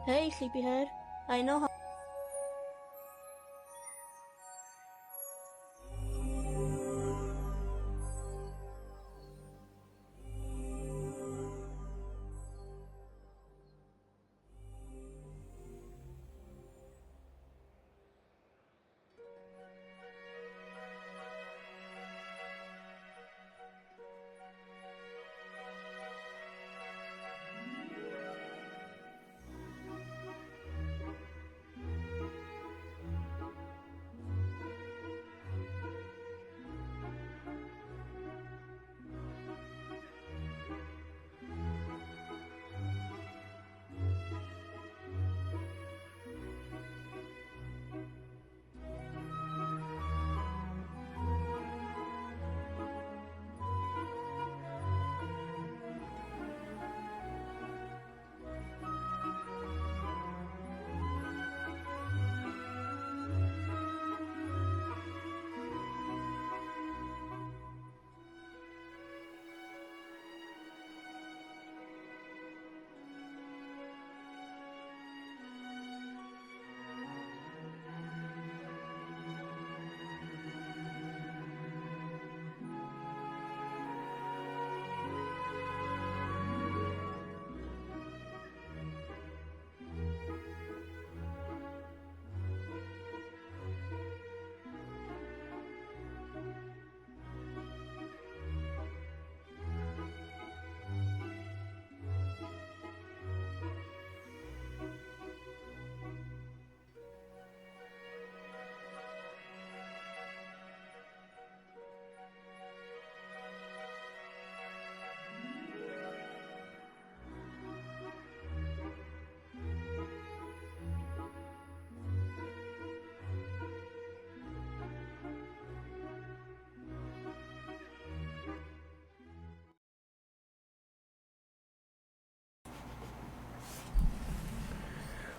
Hey, sleepyhead. I know how.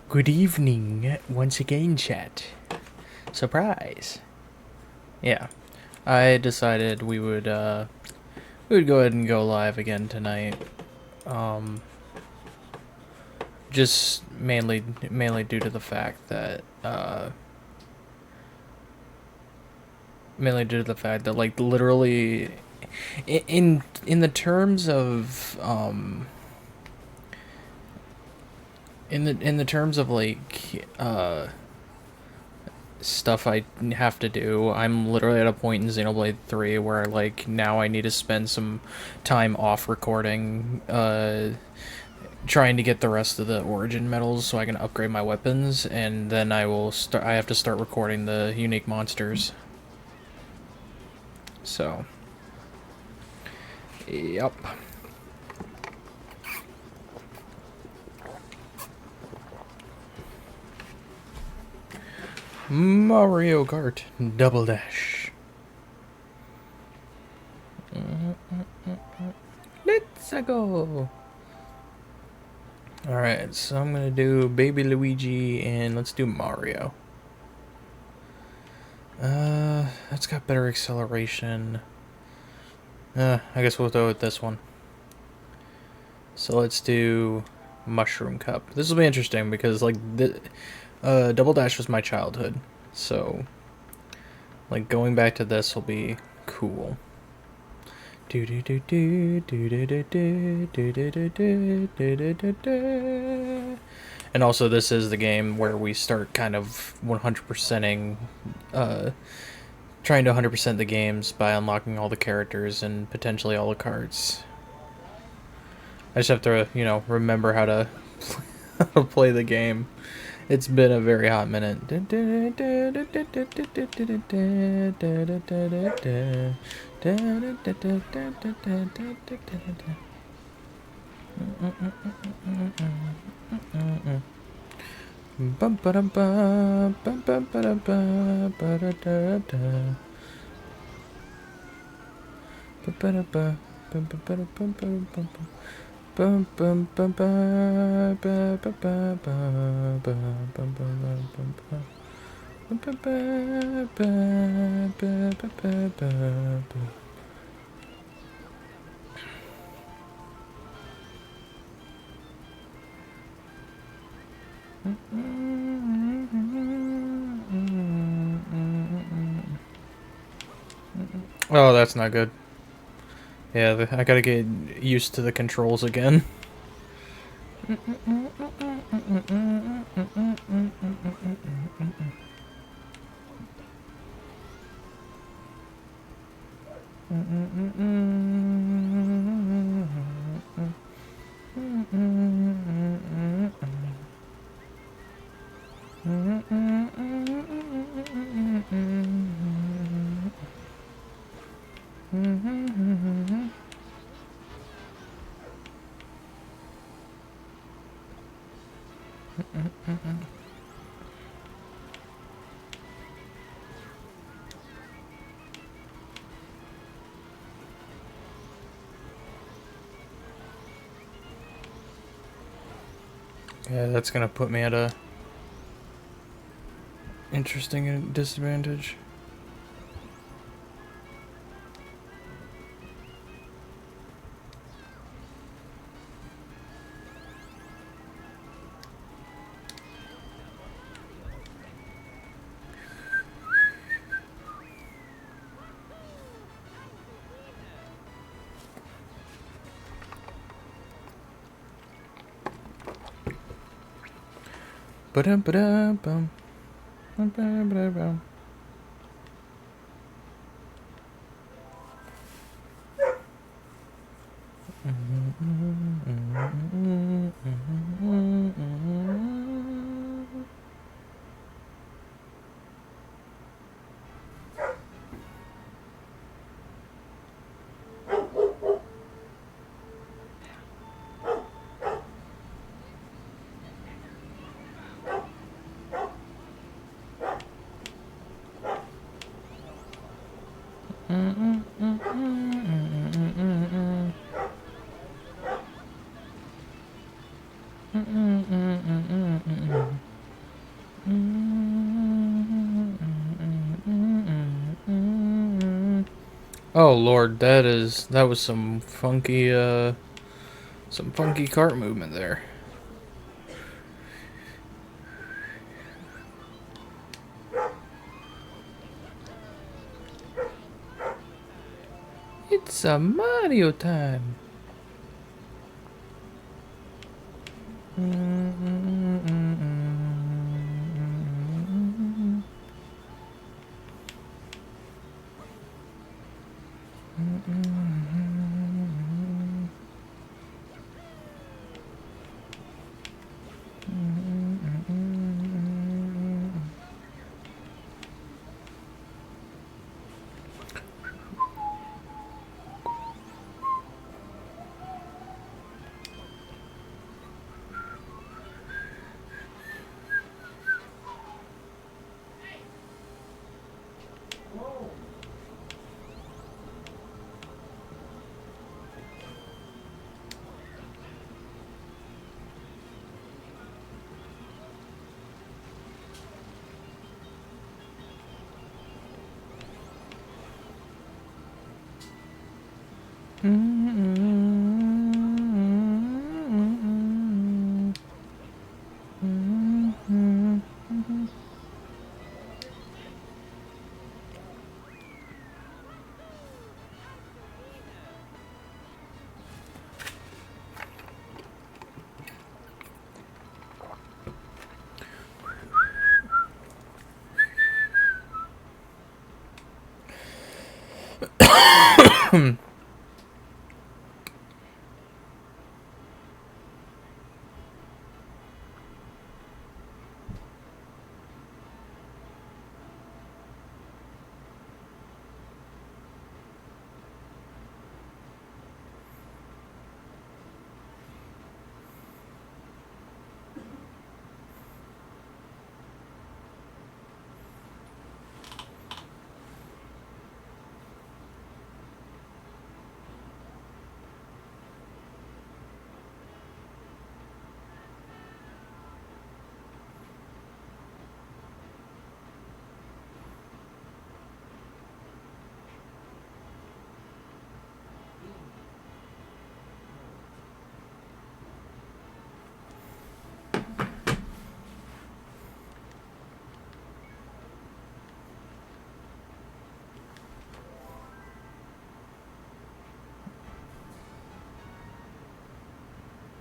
Good evening once again, chat. Surprise. Yeah, I decided we would go ahead and go live again tonight. Um, just mainly due to the fact that like literally in the terms of in the terms of like stuff I have to do. I'm literally at a point in Xenoblade 3 where like now I need to spend some time off recording trying to get the rest of the origin medals so I can upgrade my weapons, and then I have to start recording the unique monsters. So, yep. Mario Kart Double Dash. Let's go. Alright, so I'm gonna do Baby Luigi and let's do Mario. That's got better acceleration. I guess we'll go with this one. So let's do Mushroom Cup. This will be interesting because like Double Dash was my childhood, so like going back to this will be cool. Do do do do do do do do do do do do do do. And also, this is the game where we start kind of 100%ing, trying to 100% the games by unlocking all the characters and potentially all the cards. I just have to, remember how to play the game. It's been a very hot minute. Oh, that's not good. Yeah, I gotta get used to the controls again. Yeah, that's gonna put me at a interesting disadvantage. Ba-dum-ba-dum-bum. Ba-dum-ba-dum-bum. Oh Lord, that was some funky cart movement there. It's a Mario time.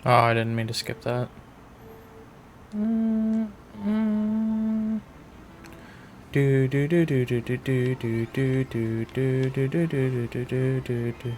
Oh, I didn't mean to skip that. Do do do do do do do do do do do do do do do do do do.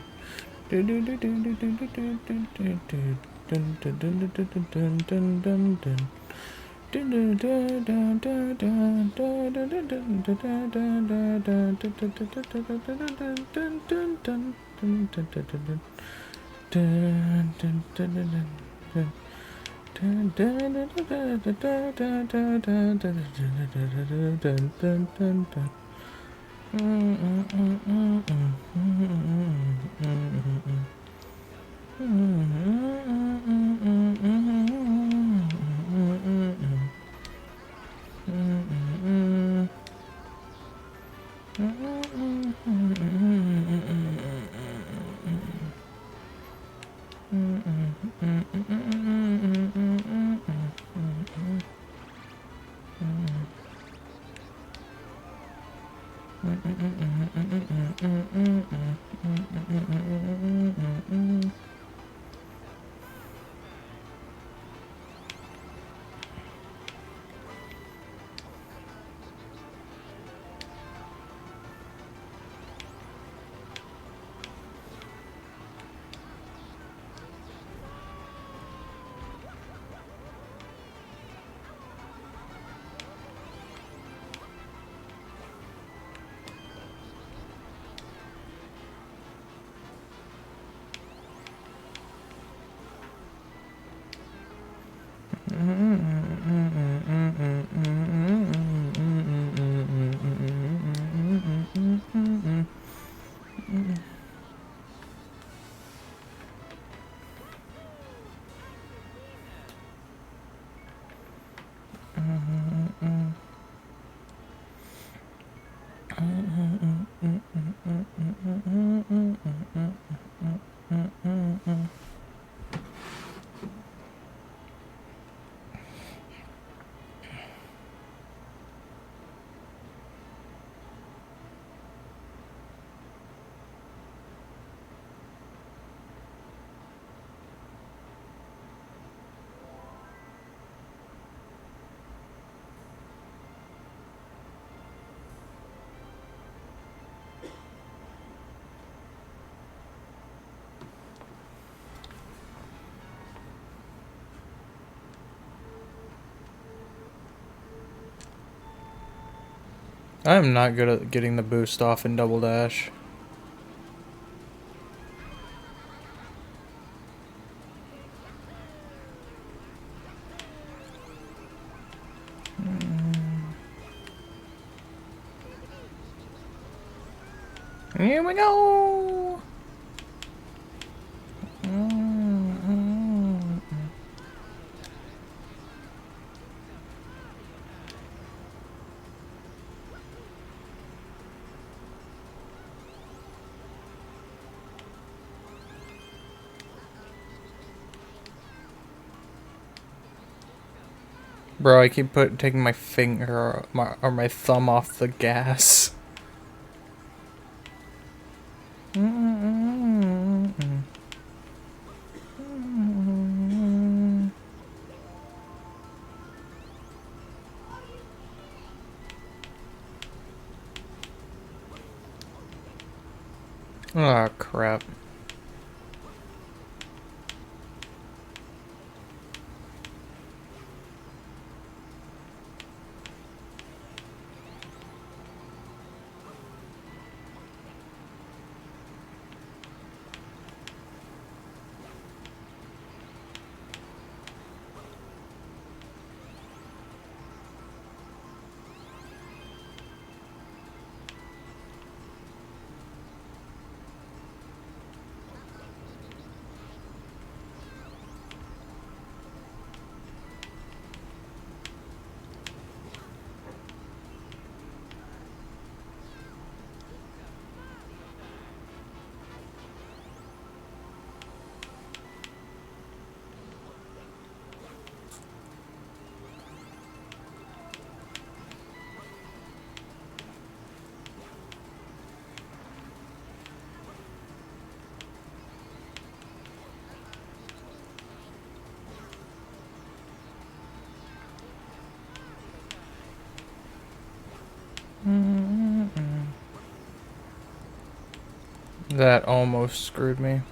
I am not good at getting the boost off in Double Dash. Here we go! Bro, I keep taking my finger or my thumb off the gas. Oh crap. That almost screwed me.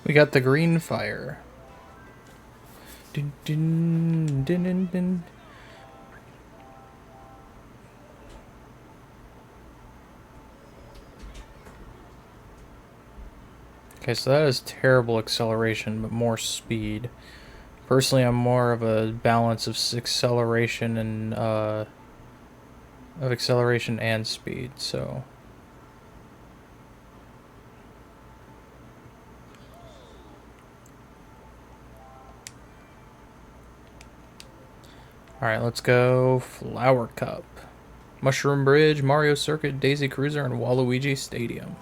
We got the green fire. Dun, dun, dun, dun, dun. Okay, so that is terrible acceleration, but more speed. Personally, I'm more of a balance of acceleration and speed. So, all right, let's go Flower Cup, Mushroom Bridge, Mario Circuit, Daisy Cruiser, and Waluigi Stadium.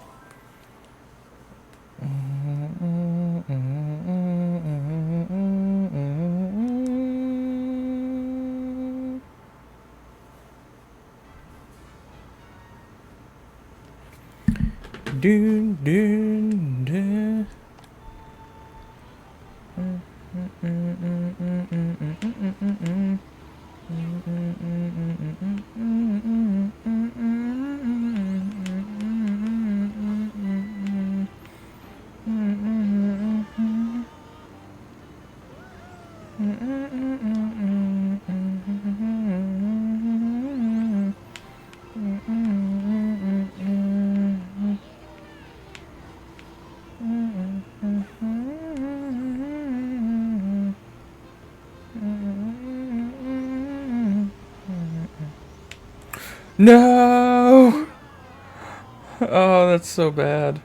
Dun, dun, dun. No! Oh, that's so bad.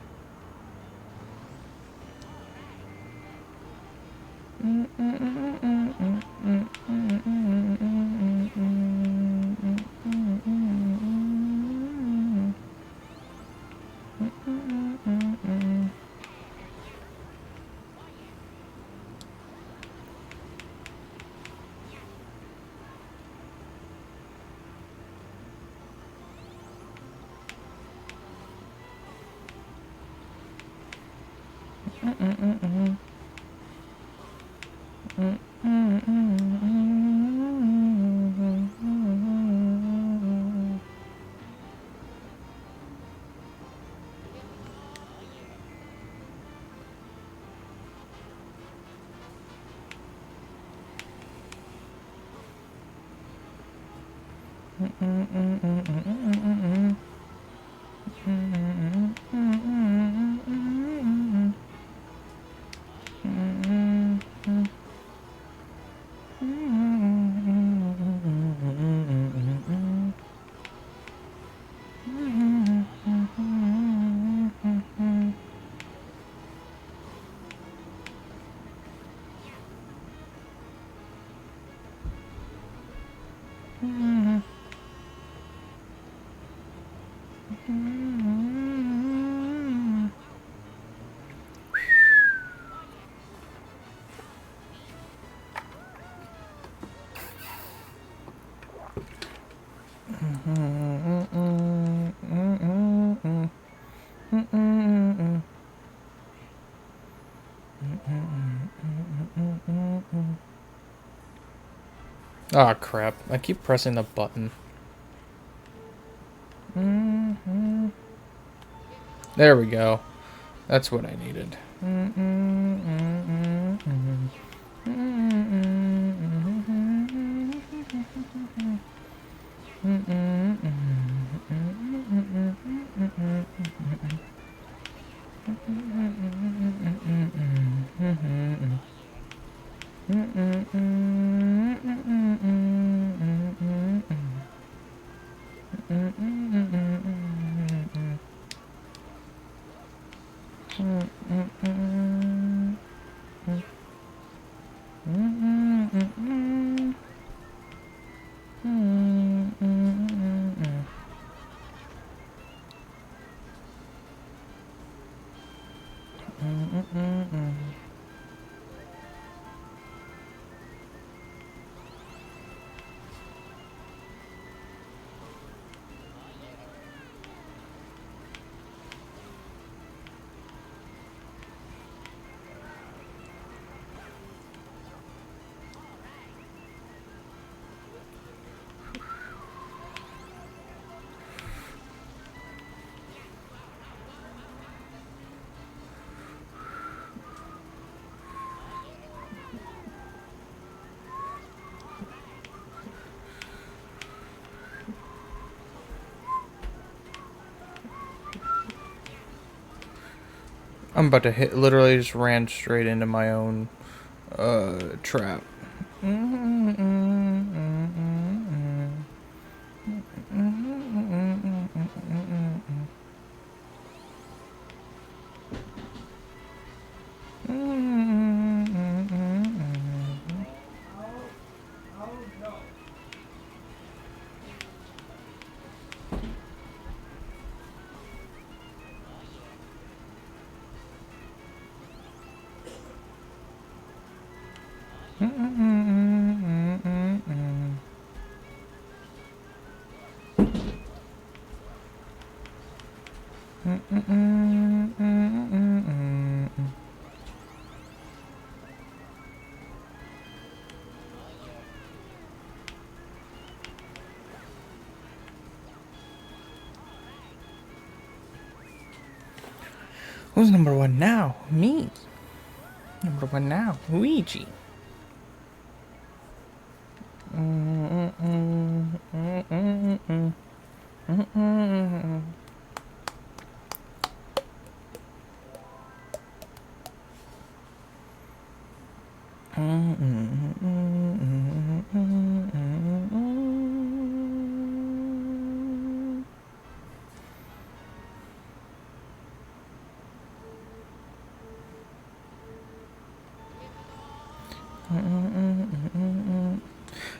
Ah, crap. I keep pressing the button. There we go. That's what I needed. I'm about to hit, literally just ran straight into my own, trap. Who's number one now? Me. Number one now, Luigi.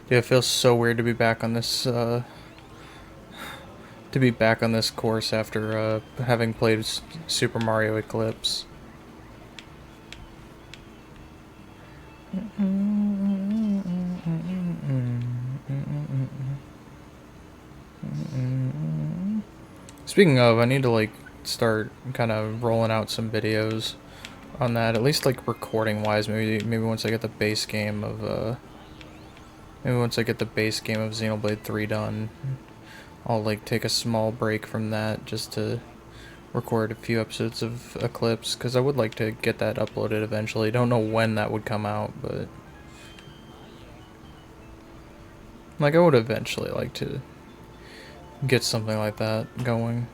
Dude, it feels so weird to be back on this, course after, having played Super Mario Eclipse. Speaking of, I need to, like, start kind of rolling out some videos on that, at least like recording wise. Maybe once I get the base game of Xenoblade 3 done, I'll like take a small break from that just to record a few episodes of Eclipse, because I would like to get that uploaded eventually. Don't know when that would come out, but like I would eventually like to get something like that going.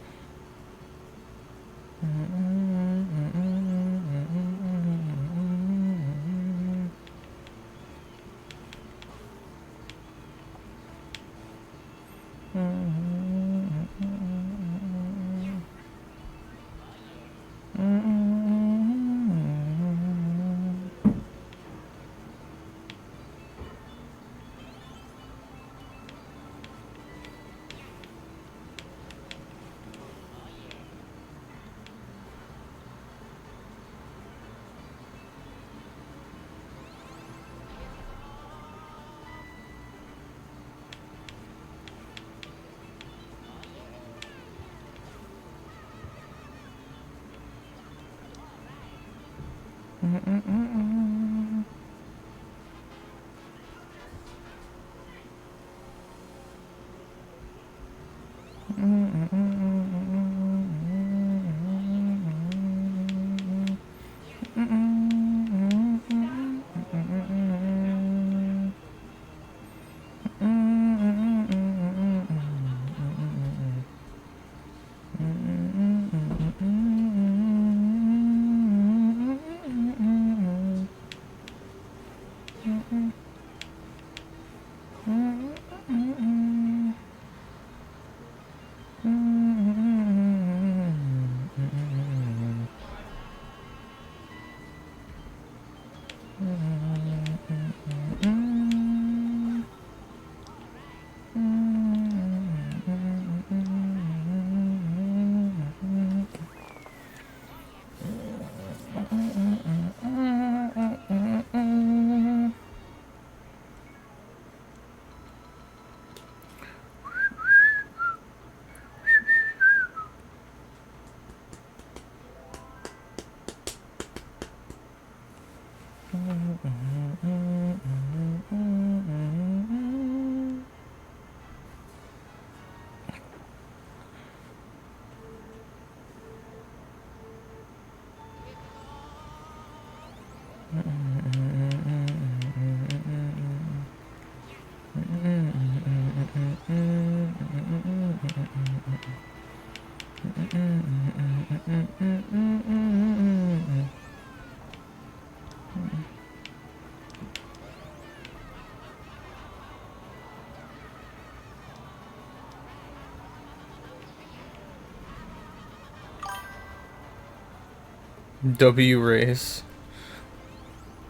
W race.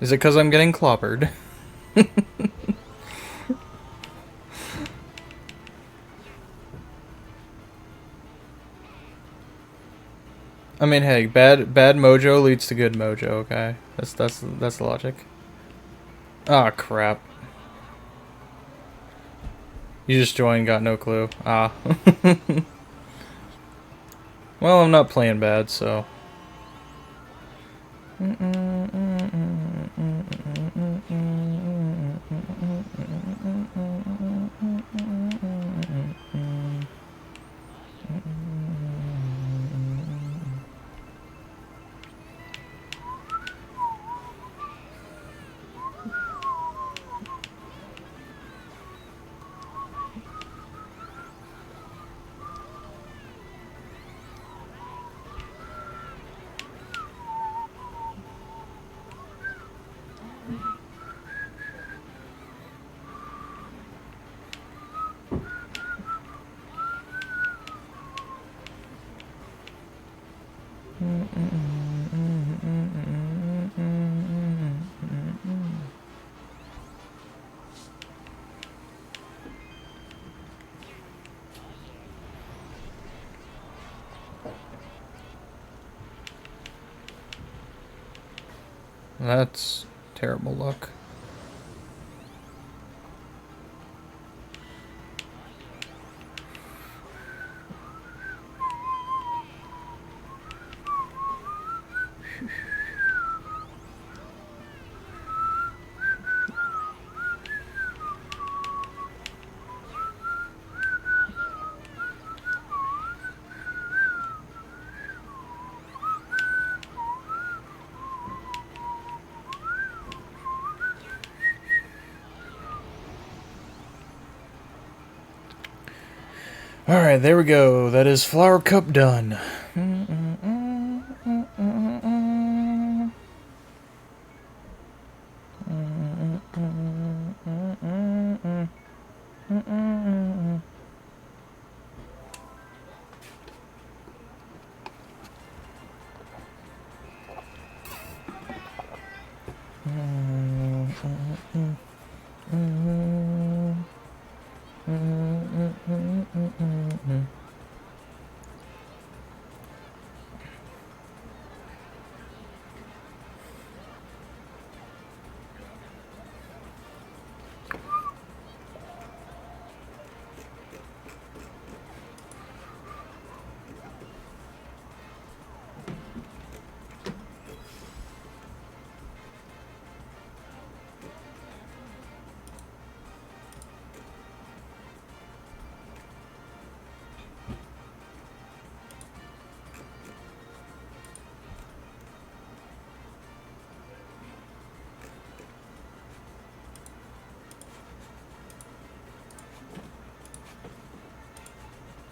Is it because I'm getting clobbered? I mean, hey, bad mojo leads to good mojo. Okay, that's the logic. Ah, crap. You just joined, got no clue. Ah. Well, I'm not playing bad, so. That's terrible luck. Alright, there we go. That is Flower Cup done.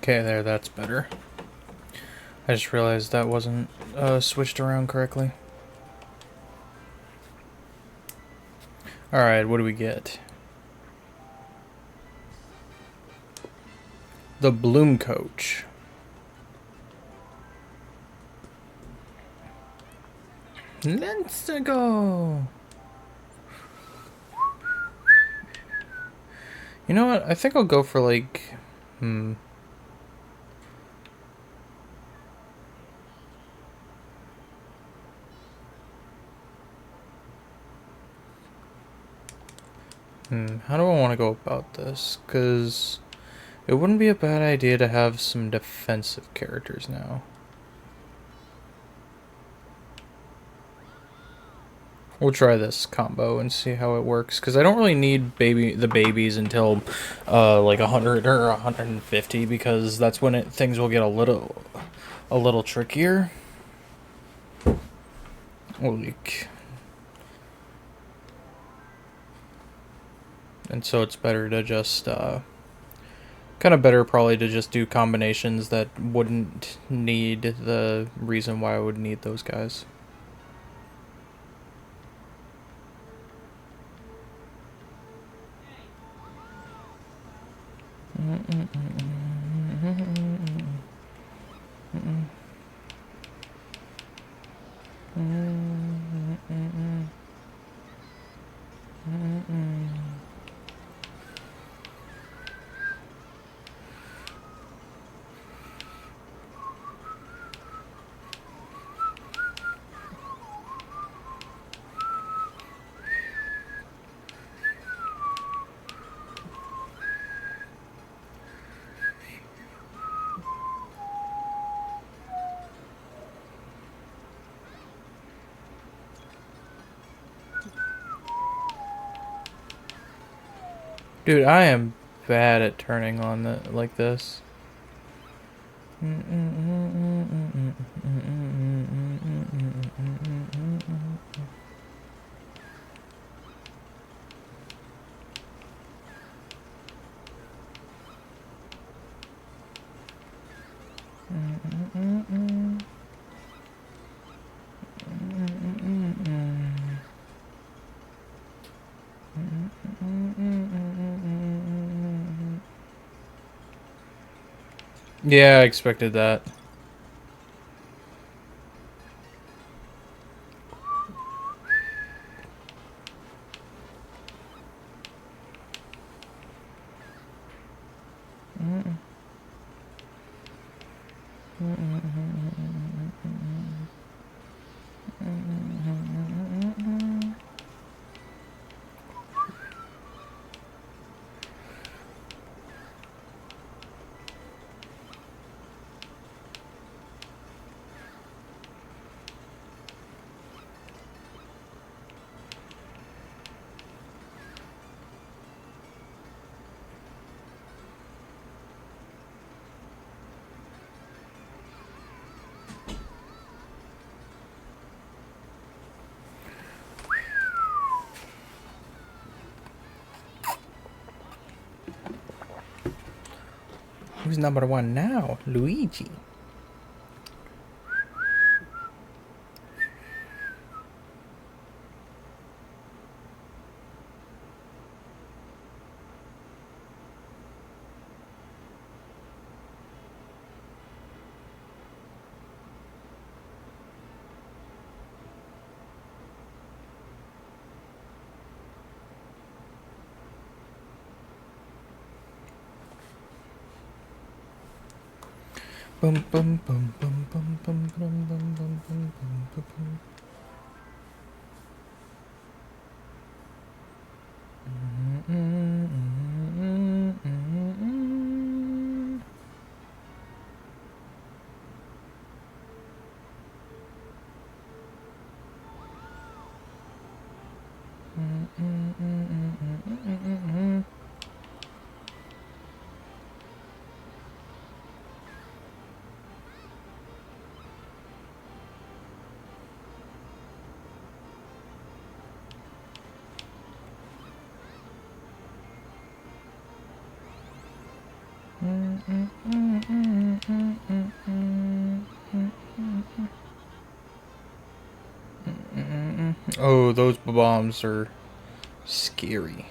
Okay, there, that's better. I just realized that wasn't switched around correctly. Alright, what do we get? The Bloom Coach. Let's go! You know what? I think I'll go for like... How do I want to go about this? Because it wouldn't be a bad idea to have some defensive characters now. We'll try this combo and see how it works. Because I don't really need the babies until like 100 or 150. Because that's when things will get a little trickier. Like... And so it's better to just, kind of better probably to just do combinations that wouldn't need the reason why I would need those guys. Dude, I am bad at turning on the like this. Yeah, I expected that. Who's number one now? Luigi. Bum bum bum bum bum bum bum bum bum bum bum bum. Oh, those bombs are scary.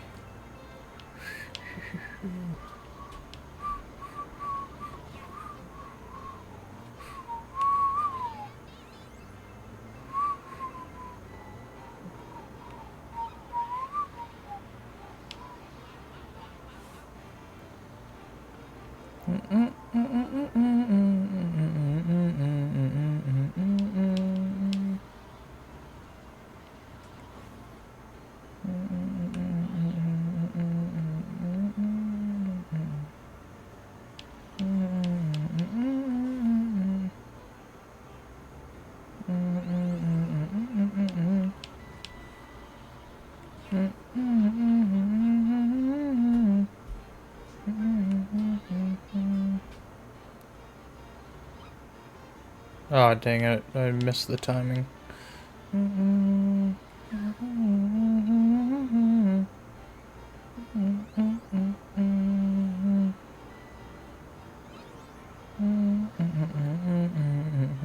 Ah, oh, dang it. I missed the timing.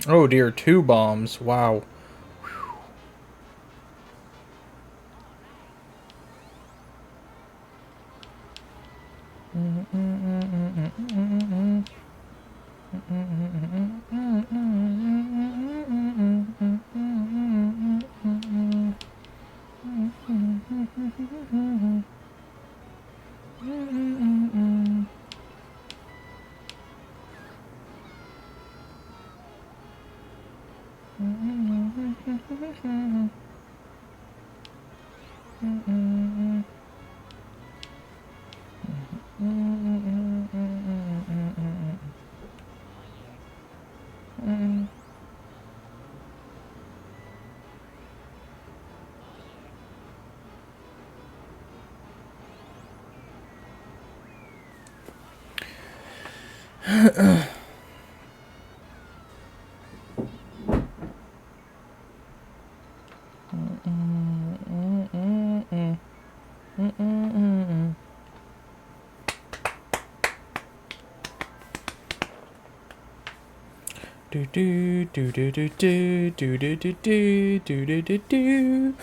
Oh dear, 2 bombs. Wow. Do do do do do do do do do do do do do.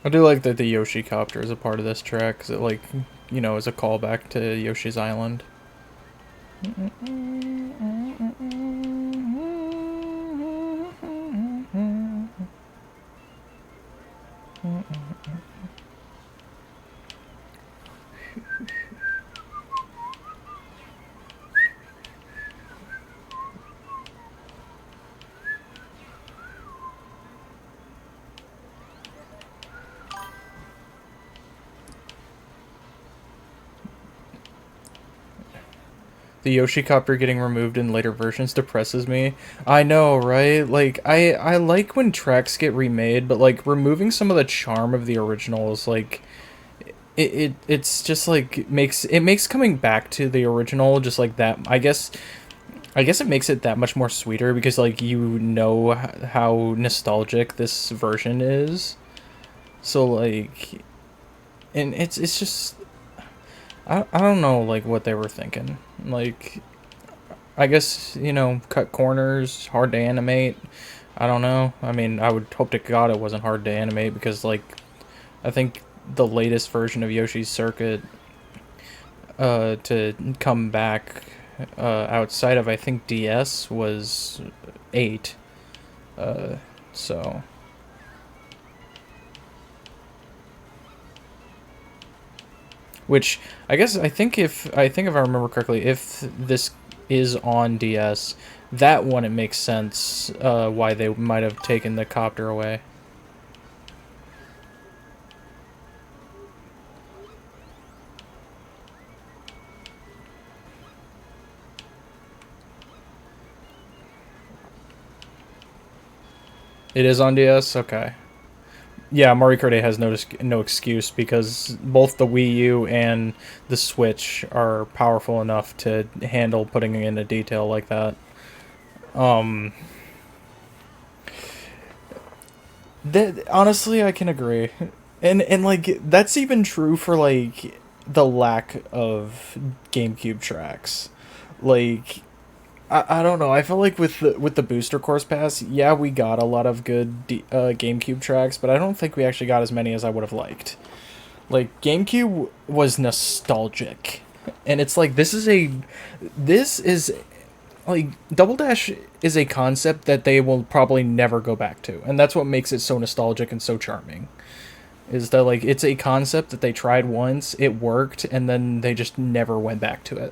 I do like that the Yoshi copter is a part of this track, because it, like, you know, is a callback to Yoshi's Island. The Yoshi copter getting removed in later versions depresses me. I know, right? Like, I like when tracks get remade, but like removing some of the charm of the original is like it's just like makes coming back to the original just like that. I guess it makes it that much more sweeter because like you know how nostalgic this version is. So like, and it's just I don't know like what they were thinking. Like, I guess, cut corners, hard to animate. I don't know. I mean, I would hope to God it wasn't hard to animate because, like, I think the latest version of Yoshi's Circuit to come back outside of, I think, DS was 8. So. Which I think if I remember correctly, if this is on DS, that one it makes sense why they might have taken the copter away. It is on DS. Okay. Yeah, Mario Kart 8 has no excuse because both the Wii U and the Switch are powerful enough to handle putting in a detail like that. Um, that honestly, I can agree, and like that's even true for like the lack of GameCube tracks. Like, I don't know. I feel like with the booster course pass, yeah, we got a lot of good GameCube tracks, but I don't think we actually got as many as I would have liked. Like GameCube was nostalgic, and it's like this is like Double Dash is a concept that they will probably never go back to, and that's what makes it so nostalgic and so charming. Is that like it's a concept that they tried once, it worked, and then they just never went back to it.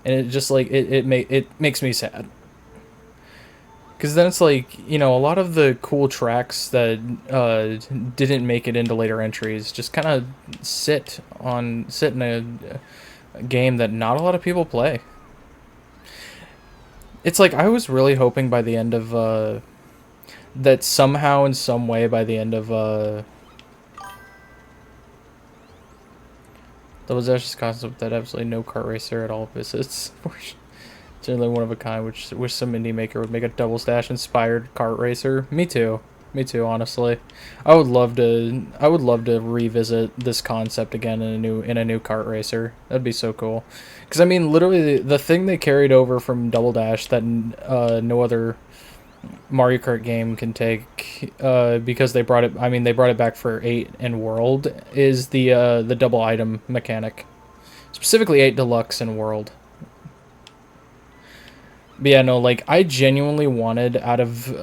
And it just like it makes me sad because then it's like a lot of the cool tracks that didn't make it into later entries just kind of sit in a game that not a lot of people play. It's like I was really hoping by the end of that somehow in some way by the end of Double Dash's concept that absolutely no kart racer at all visits. Generally one of a kind, which wish some indie maker would make a Double Dash inspired kart racer. Me too. Me too, honestly. I would love to revisit this concept again in a new kart racer. That'd be so cool. Cuz I mean literally the thing they carried over from Double Dash that no other Mario Kart game can take because they brought it back for 8 and World is the double item mechanic. Specifically 8 Deluxe and World. But yeah, no, like I genuinely wanted out of 8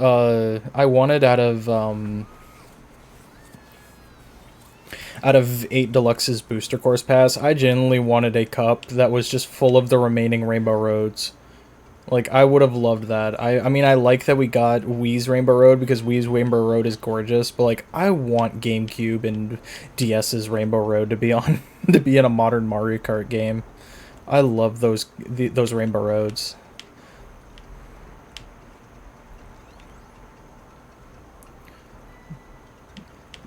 Deluxe's booster course pass, I genuinely wanted a cup that was just full of the remaining Rainbow Roads. Like I would have loved that. I mean I like that we got Wii's Rainbow Road because Wii's Rainbow Road is gorgeous, but like I want GameCube and DS's Rainbow Road to be on to be in a modern Mario Kart game. I love those Rainbow Roads.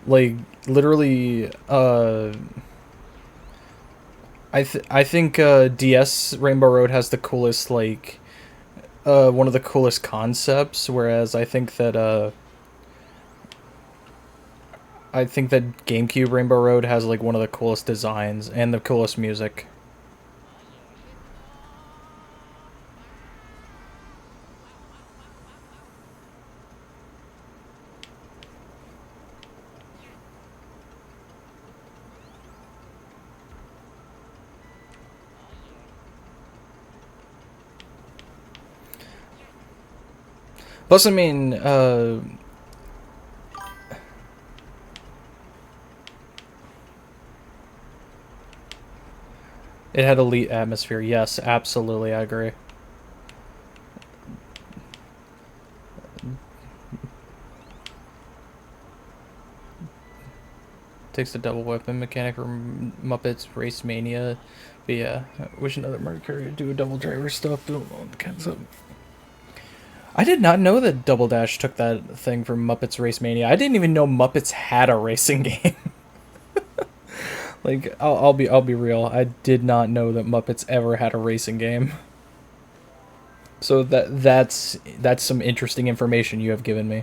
Like literally I think DS Rainbow Road has the coolest like one of the coolest concepts, whereas I think that GameCube Rainbow Road has like one of the coolest designs and the coolest music. Plus, I mean, it had elite atmosphere. Yes, absolutely, I agree. takes the double weapon mechanic from Muppets Race Mania. But yeah, I wish another Mario Kart would do a double driver stuff, build on the concept. I did not know that Double Dash took that thing from Muppets Race Mania. I didn't even know Muppets had a racing game. Like, I'll be real. I did not know that Muppets ever had a racing game. So that's some interesting information you have given me.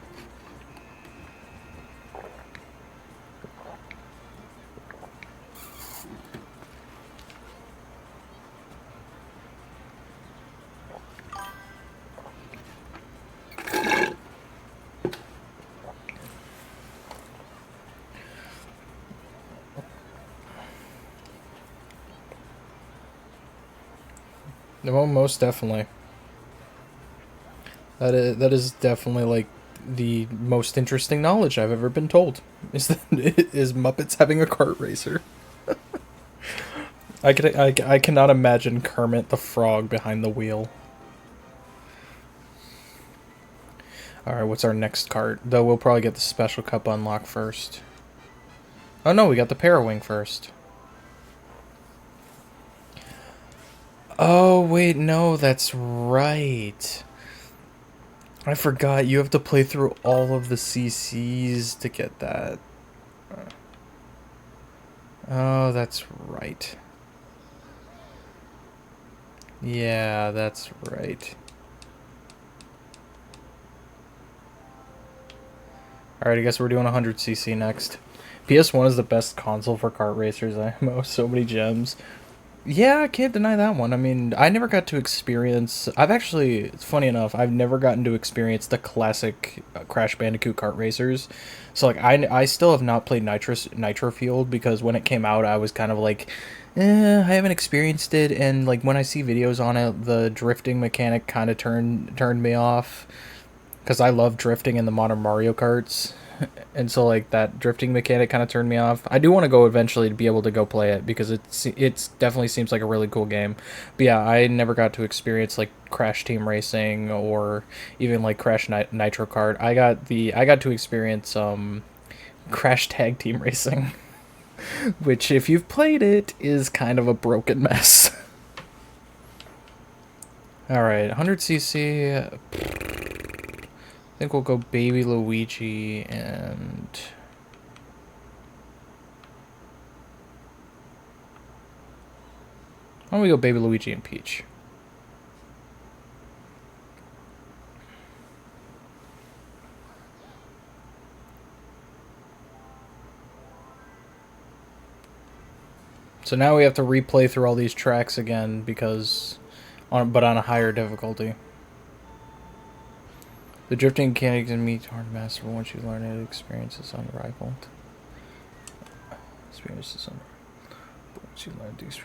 No, most definitely. That is definitely like the most interesting knowledge I've ever been told. Is that is Muppets having a kart racer? I cannot imagine Kermit the Frog behind the wheel. All right, what's our next cart? Though we'll probably get the special cup unlock first. Oh no, we got the Parawing first. Oh wait, no, that's right. I forgot you have to play through all of the CCs to get that. Oh, that's right. Yeah, that's right. Alright, I guess we're doing 100cc next. PS1 is the best console for kart racers. I know so many gems. Yeah, I can't deny that one. I mean, I never got to experience. I've actually, it's funny enough, I've never gotten to experience the classic Crash Bandicoot kart racers. So like, I still have not played Nitro Fueled because when it came out, I was kind of like, I haven't experienced it, and like when I see videos on it, the drifting mechanic kind of turned me off because I love drifting in the modern Mario Karts. And so like that drifting mechanic kind of turned me off. I do want to go eventually to be able to go play it because it's definitely seems like a really cool game. But yeah, I never got to experience like Crash Team Racing or even like Crash Nitro Kart. I got to experience Crash Tag Team Racing, which if you've played it is kind of a broken mess. All right, 100cc. I think we'll go Baby Luigi and... Why don't we go Baby Luigi and Peach? So now we have to replay through all these tracks again because... but on a higher difficulty. The drifting mechanics in meet hard master once you learn it, experience is unrivaled. Experience is unrivaled. But once you learn these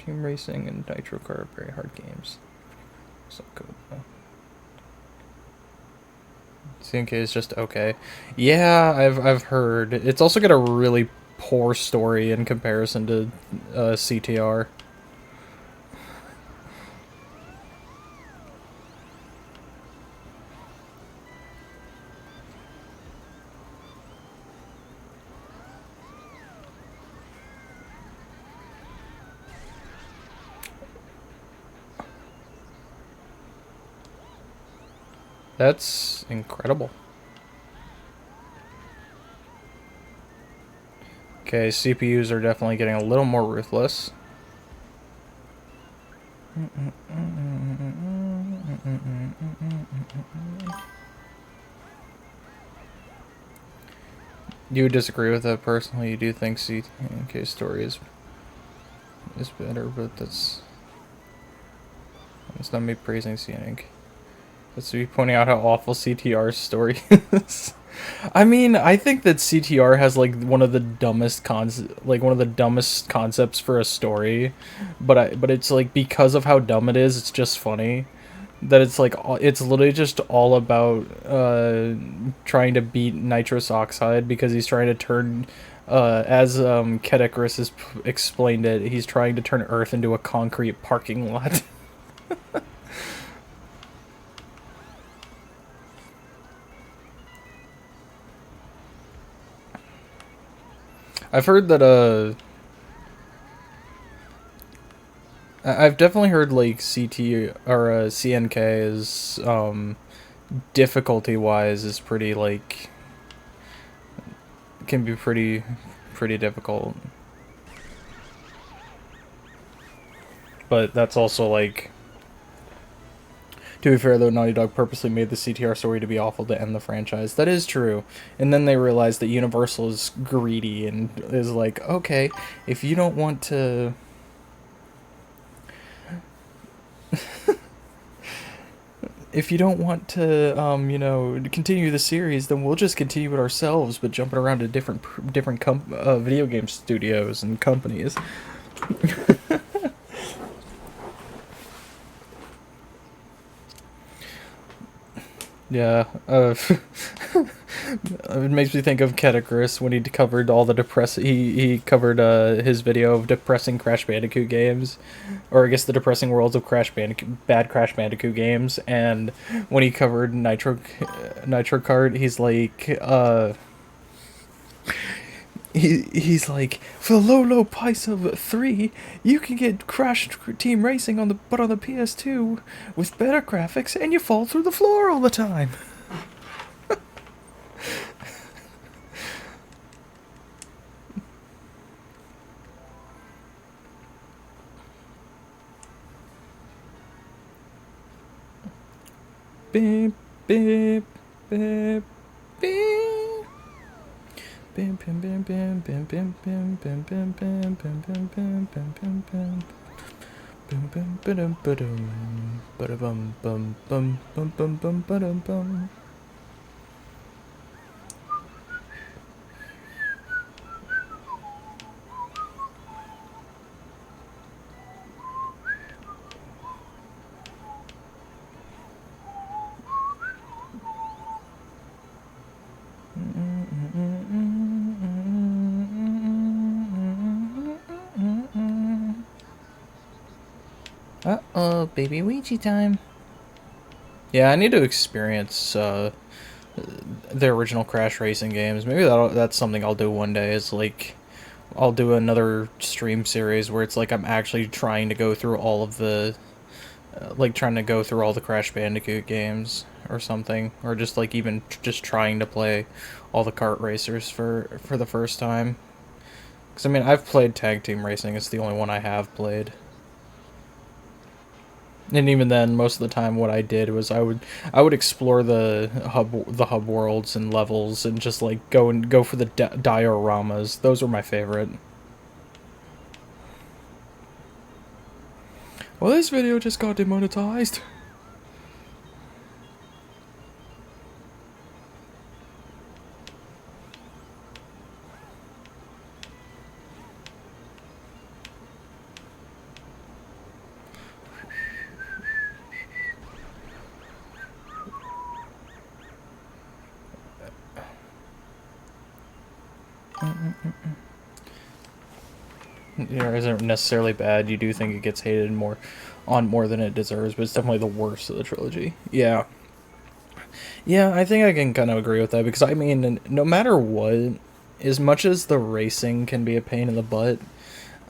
team racing and Nitro Kart are very hard games. So good though. CNK is just okay. Yeah, I've heard. It's also got a really poor story in comparison to CTR. That's incredible. Okay, CPUs are definitely getting a little more ruthless. You would disagree with that personally? You do think CNK's story is better, but that's not me praising CNK. That's me pointing out how awful CTR's story is. I mean, I think that CTR has like one of the dumbest concepts for a story, but it's like because of how dumb it is, it's just funny. That it's like it's literally just all about trying to beat nitrous oxide because he's trying to turn as Kedekris has explained it, he's trying to turn Earth into a concrete parking lot. I've heard that I've definitely heard like CT or CNK is difficulty wise is pretty like can be pretty difficult. But that's also like, to be fair though, Naughty Dog purposely made the CTR story to be awful to end the franchise. That is true. And then they realized that Universal is greedy and is like, okay, if you don't want to if you don't want to, continue the series, then we'll just continue it ourselves, but jumping around to different video game studios and companies. Yeah, it makes me think of Kedicris when he covered all the he covered his video of depressing Crash Bandicoot games, or I guess the depressing worlds of bad Crash Bandicoot games, and when he covered Nitro Kart, he's like he's like, for low price of 3, you can get Crash Team Racing on the PS2 with better graphics, and you fall through the floor all the time. Beep beep beep beep. Bim bim bim bim bim bim bim bim bim bim bim bim bim bim bim bim. Bum bum ba-dum ba-dum ba-da-bum bum bum bum bum bum ba-dum bum. Uh-oh, baby Ouija time. Yeah, I need to experience the original Crash Racing games. Maybe that's something I'll do one day. Is like I'll do another stream series where it's like I'm actually trying to go through all of the trying to go through all the Crash Bandicoot games or something, or just like even just trying to play all the kart racers for the first time. Because I mean, I've played Tag Team Racing. It's the only one I have played. And even then, most of the time, what I did was I would explore the hub worlds and levels and just like go for the dioramas. Those were my favorite. Well, this video just got demonetized. Yeah, it isn't necessarily bad. You do think it gets hated more than it deserves, but it's definitely the worst of the trilogy. Yeah. Yeah, I think I can kind of agree with that, because I mean, no matter what, as much as the racing can be a pain in the butt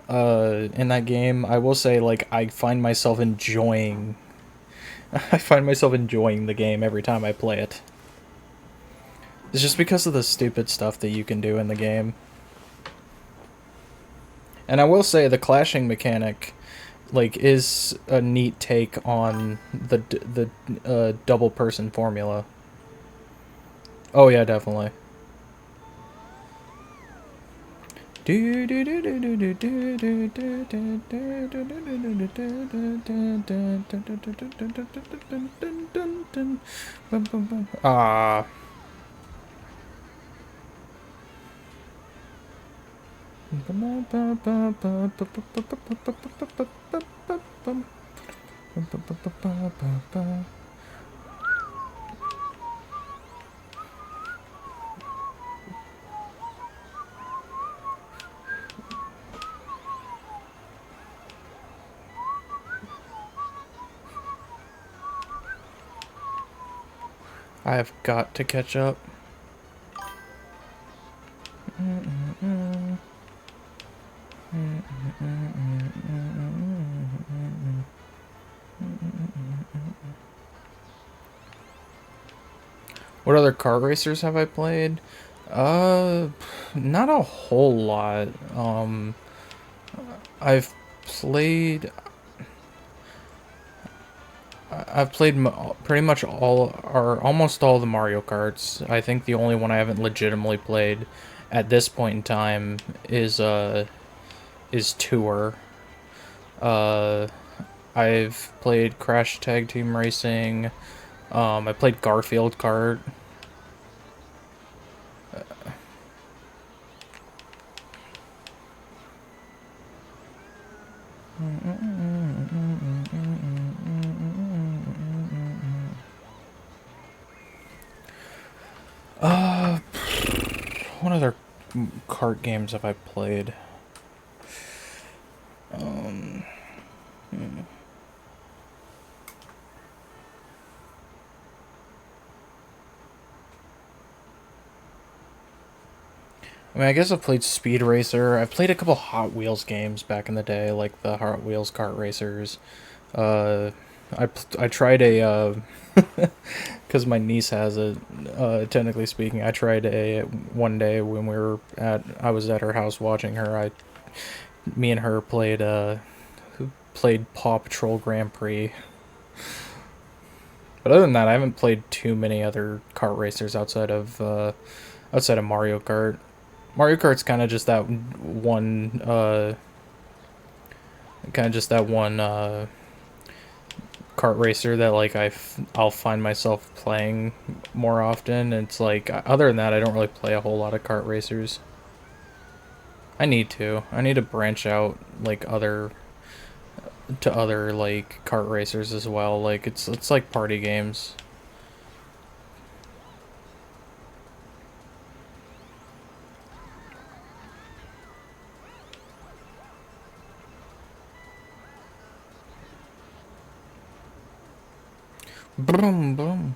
in that game, I will say, like, I find myself enjoying the game every time I play it. It's just because of the stupid stuff that you can do in the game. And I will say the clashing mechanic, like, is a neat take on the double person formula. Oh yeah, definitely. Ah. I have got to catch up. What other kart racers have I played? Uh, Not a whole lot. I've played. I've played pretty much all or almost all the Mario Karts. I think the only one I haven't legitimately played at this point in time is Tour. Uh, I've played Crash Tag Team Racing. I played Garfield Kart. Uh, what other kart games have I played? Um, hmm. I mean, I guess I've played Speed Racer. I've played a couple Hot Wheels games back in the day, like the Hot Wheels Kart Racers. Uh, I tried a because my niece has it. Technically speaking, I tried a one day when I was at her house watching her. Me and her played Paw Patrol Grand Prix. But other than that, I haven't played too many other kart racers outside of Mario Kart. Mario Kart's kind of just that one kart racer that like I'll find myself playing more often. It's like other than that, I don't really play a whole lot of kart racers. I need to. I need to branch out like other like kart racers as well. Like it's like party games. Boom boom.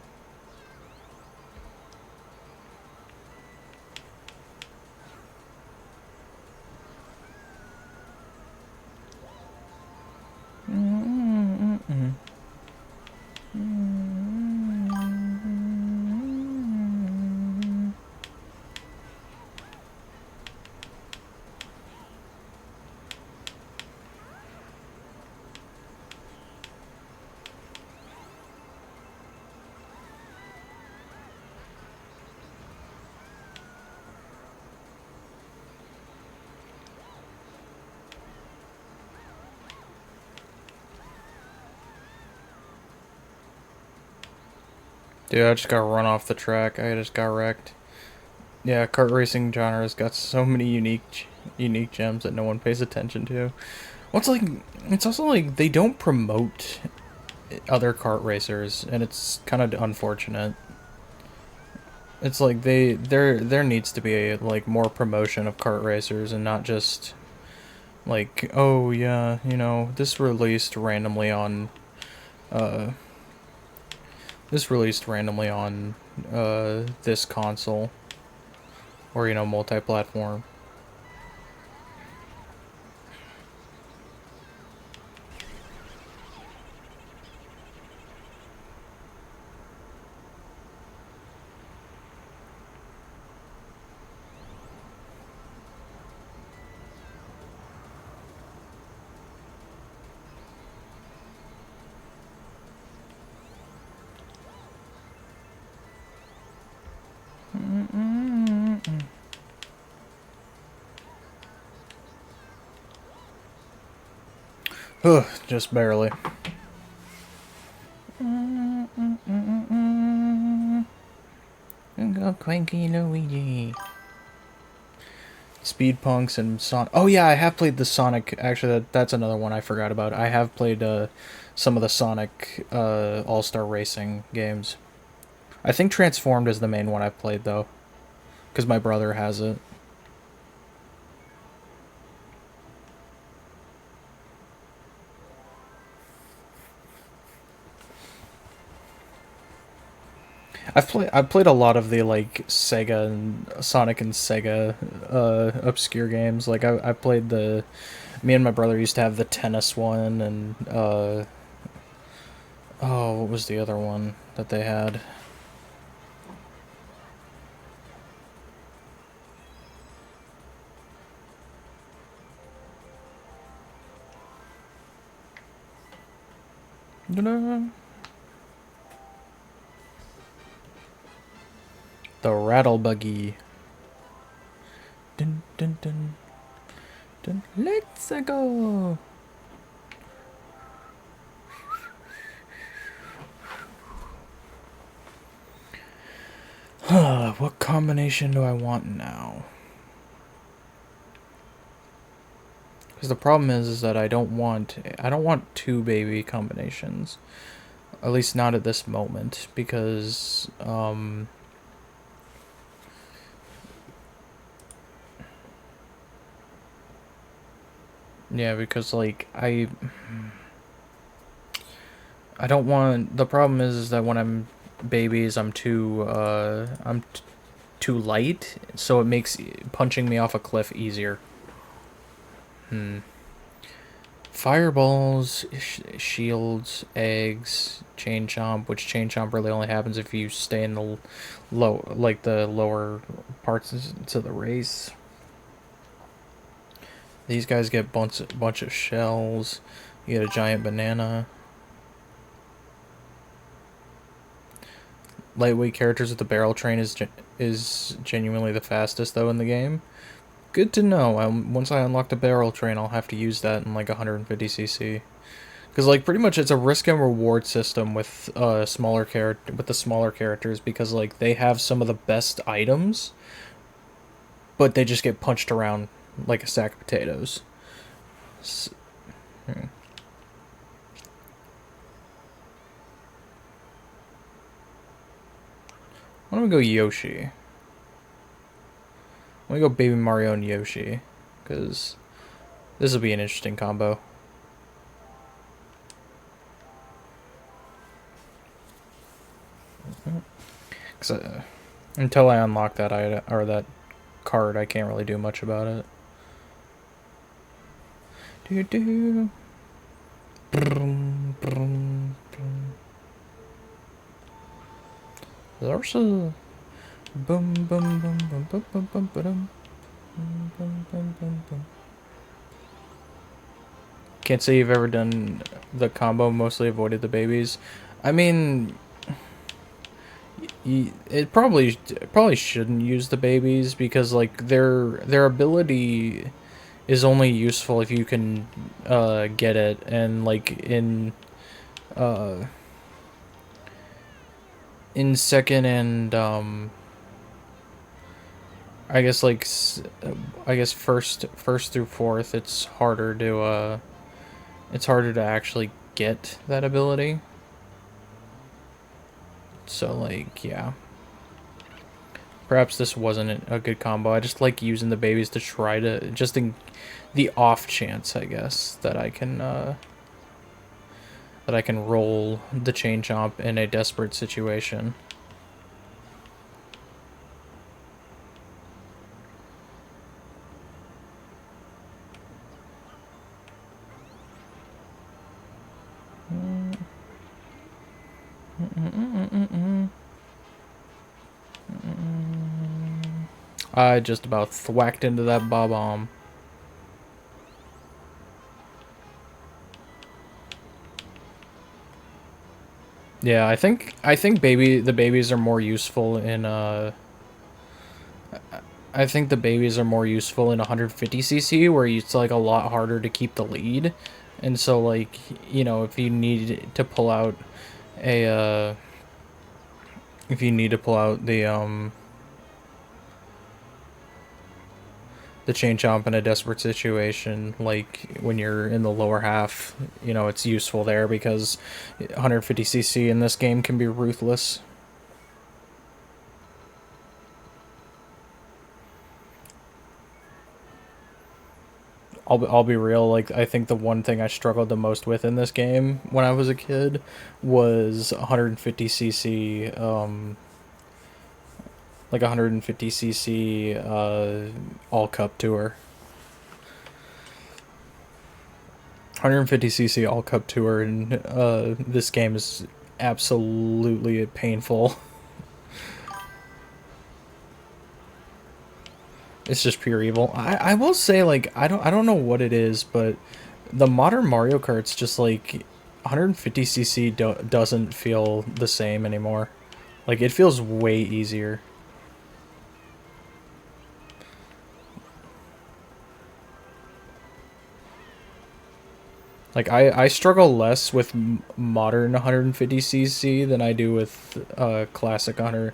Dude, I just got run off the track. I just got wrecked. Yeah, kart racing genre's got so many unique gems that no one pays attention to. What's like it's also like they don't promote other kart racers and it's kind of unfortunate. It's like there needs to be like more promotion of kart racers and not just like, oh yeah, this released randomly on uh this console or multi-platform. Ugh, just barely. Go Cranky Luigi. Speed Punks and Sonic. Oh yeah, I have played the Sonic. Actually, that's another one I forgot about. I have played some of the Sonic All-Star Racing games. I think Transformed is the main one I've played though, because my brother has it. I've played a lot of the like Sega and Sonic and Sega obscure games. Like I played Me and my brother used to have the tennis one, and oh, what was the other one that they had? The rattle buggy. Dun, dun, dun, dun. Let's go. What combination do I want now? Because the problem is that I don't want two baby combinations. At least not at this moment, because yeah, because like I don't want. The problem is that when I'm babies, I'm too light, so it makes punching me off a cliff easier. Fireballs, shields, eggs, chain chomp, which chain chomp really only happens if you stay in the the lower parts to the race. These guys get bunch of shells. You get a giant banana. Lightweight characters with the barrel train is genuinely the fastest though in the game. Good to know. Once I unlock the barrel train, I'll have to use that in like 150cc. Because like pretty much it's a risk and reward system with the smaller characters, because like they have some of the best items, but they just get punched around like a sack of potatoes. Why don't we go Yoshi? Why don't we go Baby Mario and Yoshi? Because this will be an interesting combo. Cause until I unlock that item or that card, I can't really do much about it. Do do. There's a boom boom boom boom boom boom boom boom boom boom boom. Can't say you've ever done the combo, mostly avoided the babies. I mean, it probably shouldn't use the babies, because like their ability is only useful if you can get it, and like in second and I guess like I guess first through fourth, it's harder to actually get that ability. So like, yeah. Perhaps this wasn't a good combo. I just like using the babies to try to, just in the off chance, I guess, that I can roll the chain chomp in a desperate situation. I just about thwacked into that bob-omb. Yeah, I think the babies are more useful in I think the babies are more useful in 150cc, where it's like a lot harder to keep the lead. And so like, you know, if you need to pull out a if you need to pull out the chain chomp in a desperate situation, like when you're in the lower half, you know, it's useful there, because 150cc in this game can be ruthless. I'll be real, like, I think the one thing I struggled the most with in this game when I was a kid was 150cc, like 150cc, all cup tour. 150cc all cup tour, and this game is absolutely painful. It's just pure evil. I will say, like, I don't know what it is, but the modern Mario Kart's just like 150cc doesn't feel the same anymore. Like, it feels way easier. Like, I struggle less with modern 150cc than I do with classic 100.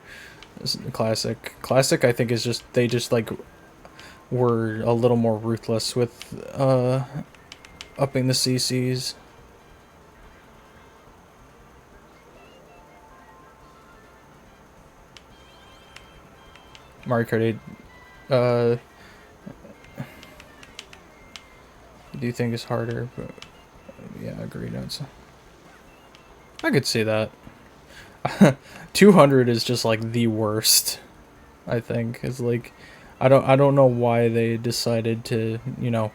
Classic I think is just, they just like were a little more ruthless with upping the CCs. Mario Kart 8, do you think is harder? But yeah, agreed. I could see that. 200 is just like the worst. I think it's like, I don't know why they decided to, you know,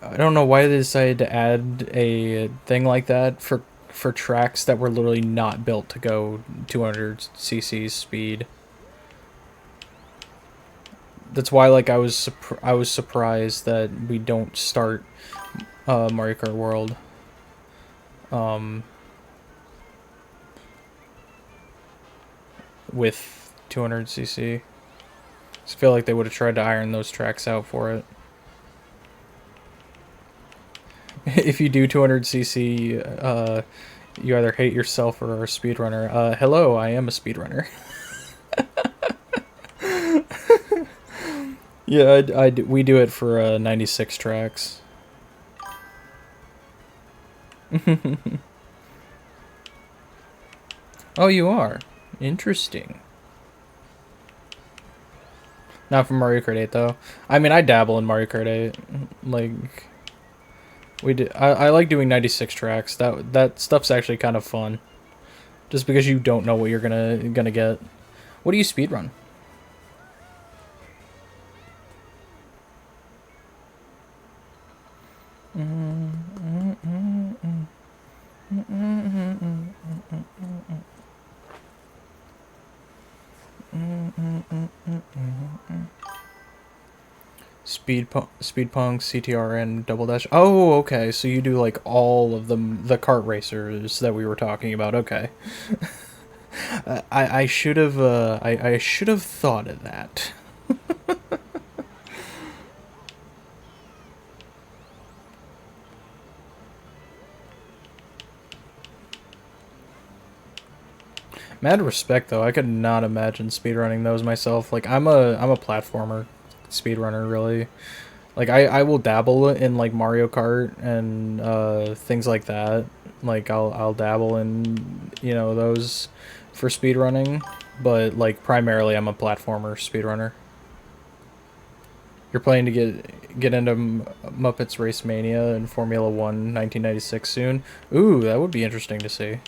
I don't know why they decided to add a thing like that for tracks that were literally not built to go 200cc speed. That's why, like, I was surprised that we don't start Mario Kart World with 200cc. I feel like they would have tried to iron those tracks out for it. If you do 200cc, you either hate yourself or are a speedrunner. Hello, I am a speedrunner. Yeah, we do it for 96 tracks. Oh, you are? Interesting. Not from Mario Kart 8, though. I mean, I dabble in Mario Kart 8. Like, I like doing 96 tracks. That stuff's actually kind of fun. Just because you don't know what you're gonna get. What do you speedrun? Speedpunk, CTRN, Double Dash. Oh, okay. So you do like all of the kart racers that we were talking about. Okay. I should have I should have thought of that. Mad respect though. I could not imagine speedrunning those myself. Like, I'm a platformer speedrunner, really. Like, I will dabble in like Mario Kart and things like that. Like, I'll dabble in, you know, those for speedrunning, but like primarily I'm a platformer speedrunner. You're planning to get into Muppets Race Mania and Formula 1 1996 soon. Ooh, that would be interesting to see.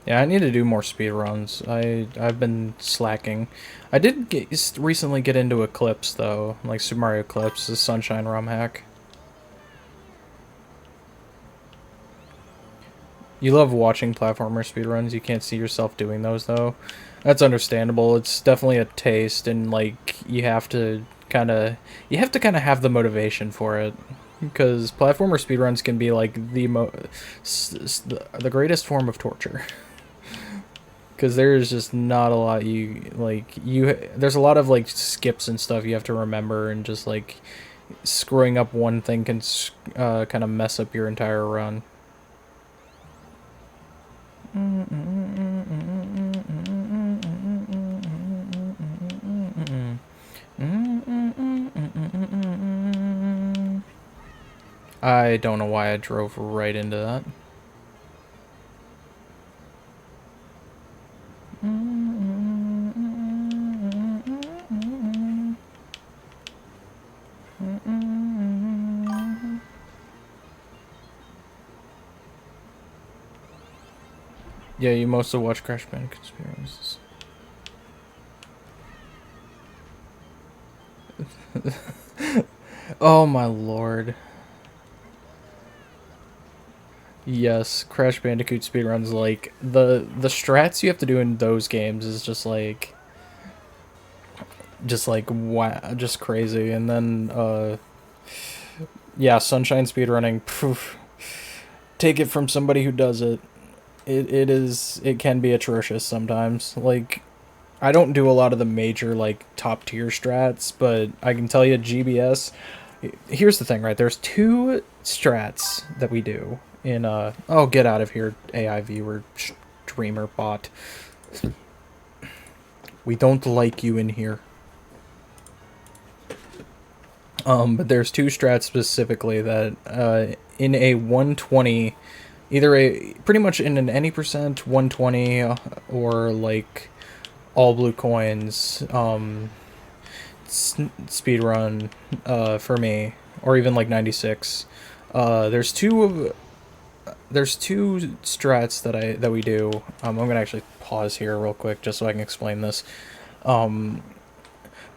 Yeah, I need to do more speed runs. I've been slacking. I did recently get into Eclipse though, like Super Mario Eclipse, the Sunshine ROM hack. You love watching platformer speedruns. You can't see yourself doing those though. That's understandable. It's definitely a taste, and like you have to kind of have the motivation for it, because platformer speedruns can be like the greatest form of torture. Because there's just not a lot there's a lot of like skips and stuff you have to remember, and just like screwing up one thing can kind of mess up your entire run. I don't know why I drove right into that. Yeah, you mostly watch Crash Bandicoot speedruns. Oh my lord. Yes, Crash Bandicoot speedruns, like the strats you have to do in those games is just like wow, just crazy. And then yeah, Sunshine speedrunning, poof, take it from somebody who does it. It can be atrocious sometimes. Like I don't do a lot of the major like top tier strats, but I can tell you GBS. Here's the thing, right? There's two strats that we do in oh, get out of here, AI viewer streamer bot. We don't like you in here. But there's two strats specifically that in a 120, either a pretty much in an any percent 120 or like all blue coins speed run for me, or even like 96. There's two strats that we do. I'm gonna actually pause here real quick just so I can explain this. But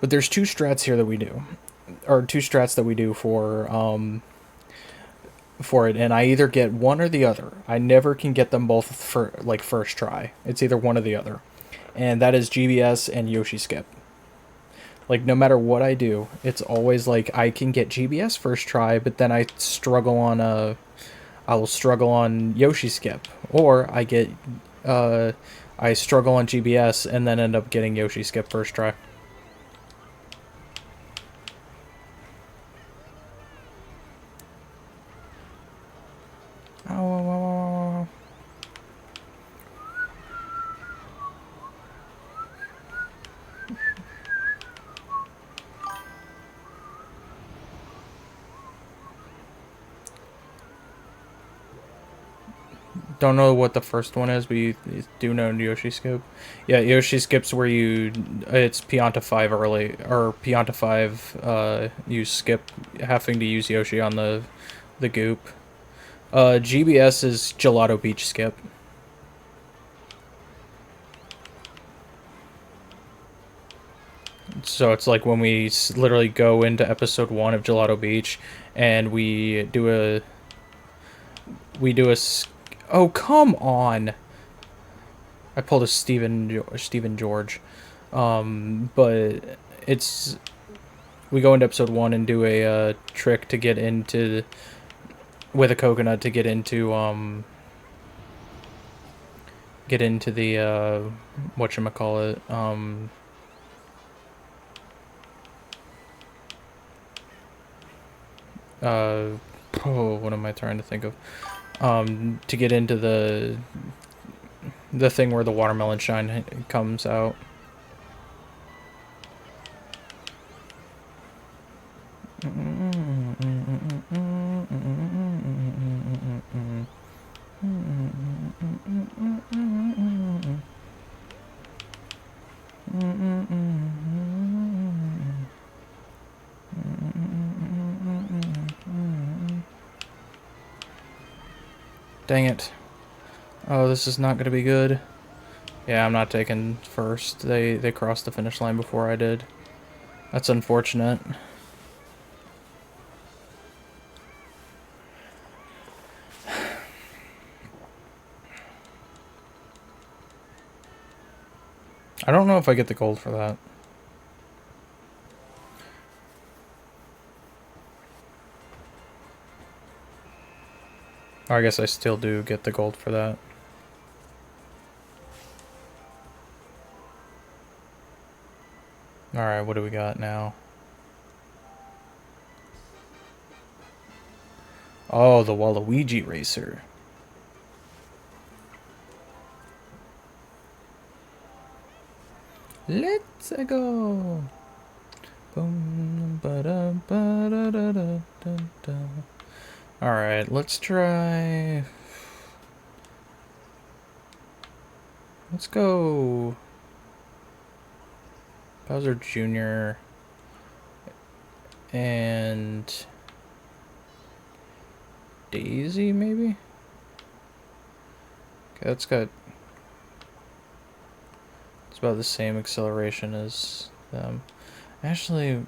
there's two strats here that we do, or two strats that we do for it, and I either get one or the other. I never can get them both for like first try. It's either one or the other, and that is GBS and Yoshi skip. Like no matter what I do, it's always like I can get GBS first try, but then I will struggle on Yoshi skip, or I struggle on GBS and then end up getting Yoshi skip first try. Oh. Don't know what the first one is, but you do know Yoshi skip. Yeah, Yoshi skip's where it's Pianta 5 early, or Pianta 5, you skip having to use Yoshi on the goop. GBS is Gelato Beach skip. So it's like when we literally go into episode 1 of Gelato Beach, and we do a oh, come on. I pulled a Steven George. But it's we go into episode 1 and do a trick to get into with a coconut to get into the whatchamacallit, oh, what am I trying to think of? To get into the thing where the watermelon shine comes out. Dang it. Oh, this is not going to be good. Yeah, I'm not taking first. They crossed the finish line before I did. That's unfortunate. I don't know if I get the gold for that. Or I guess I still do get the gold for that. Alright, what do we got now? Oh, the Waluigi Racer. Let's go. Boom, ba-da, ba-da-da-da-da-da. Alright, let's try... Let's go... Bowser Jr. and... Daisy, maybe? Okay, that's got about the same acceleration as them. Actually,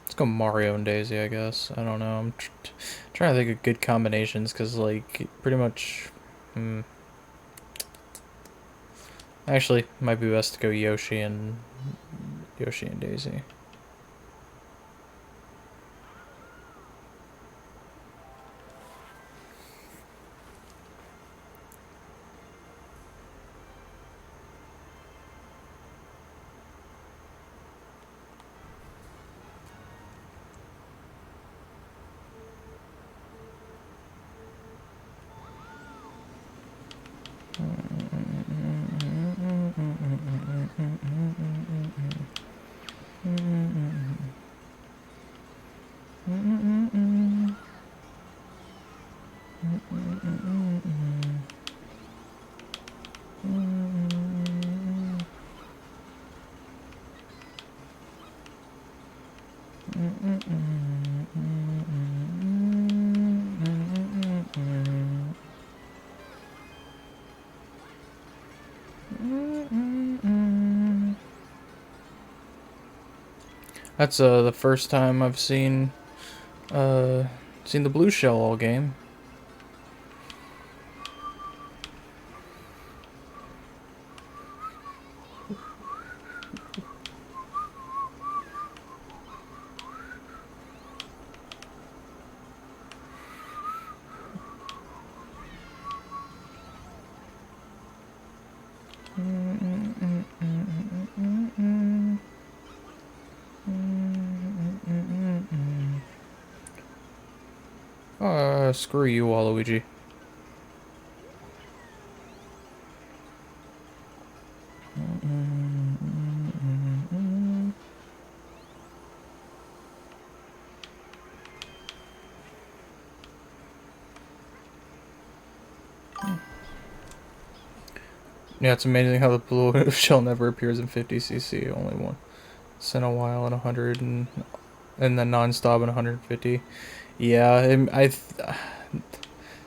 Let's go Mario and Daisy, I guess. I don't know. I'm trying to think of good combinations, because, like, pretty much... Actually, might be best to go Yoshi and Daisy. That's the first time I've seen the blue shell all game. Screw you, Waluigi. Yeah, it's amazing how the blue shell never appears in 50cc. Only once in a while in 100 and then non-stop in 150. Yeah,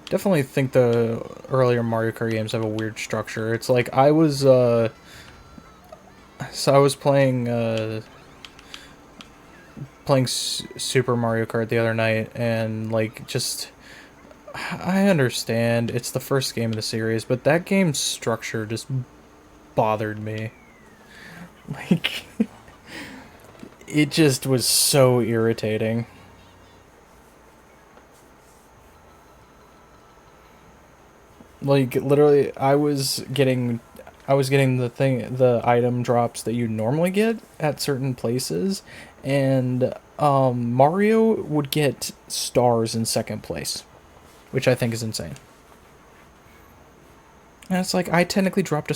definitely think the earlier Mario Kart games have a weird structure. It's like I was playing Super Mario Kart the other night, and like just I understand it's the first game of the series, but that game's structure just bothered me. Like it just was so irritating. Like literally I was getting the item drops that you normally get at certain places, and Mario would get stars in second place, which I think is insane. And it's like I technically got a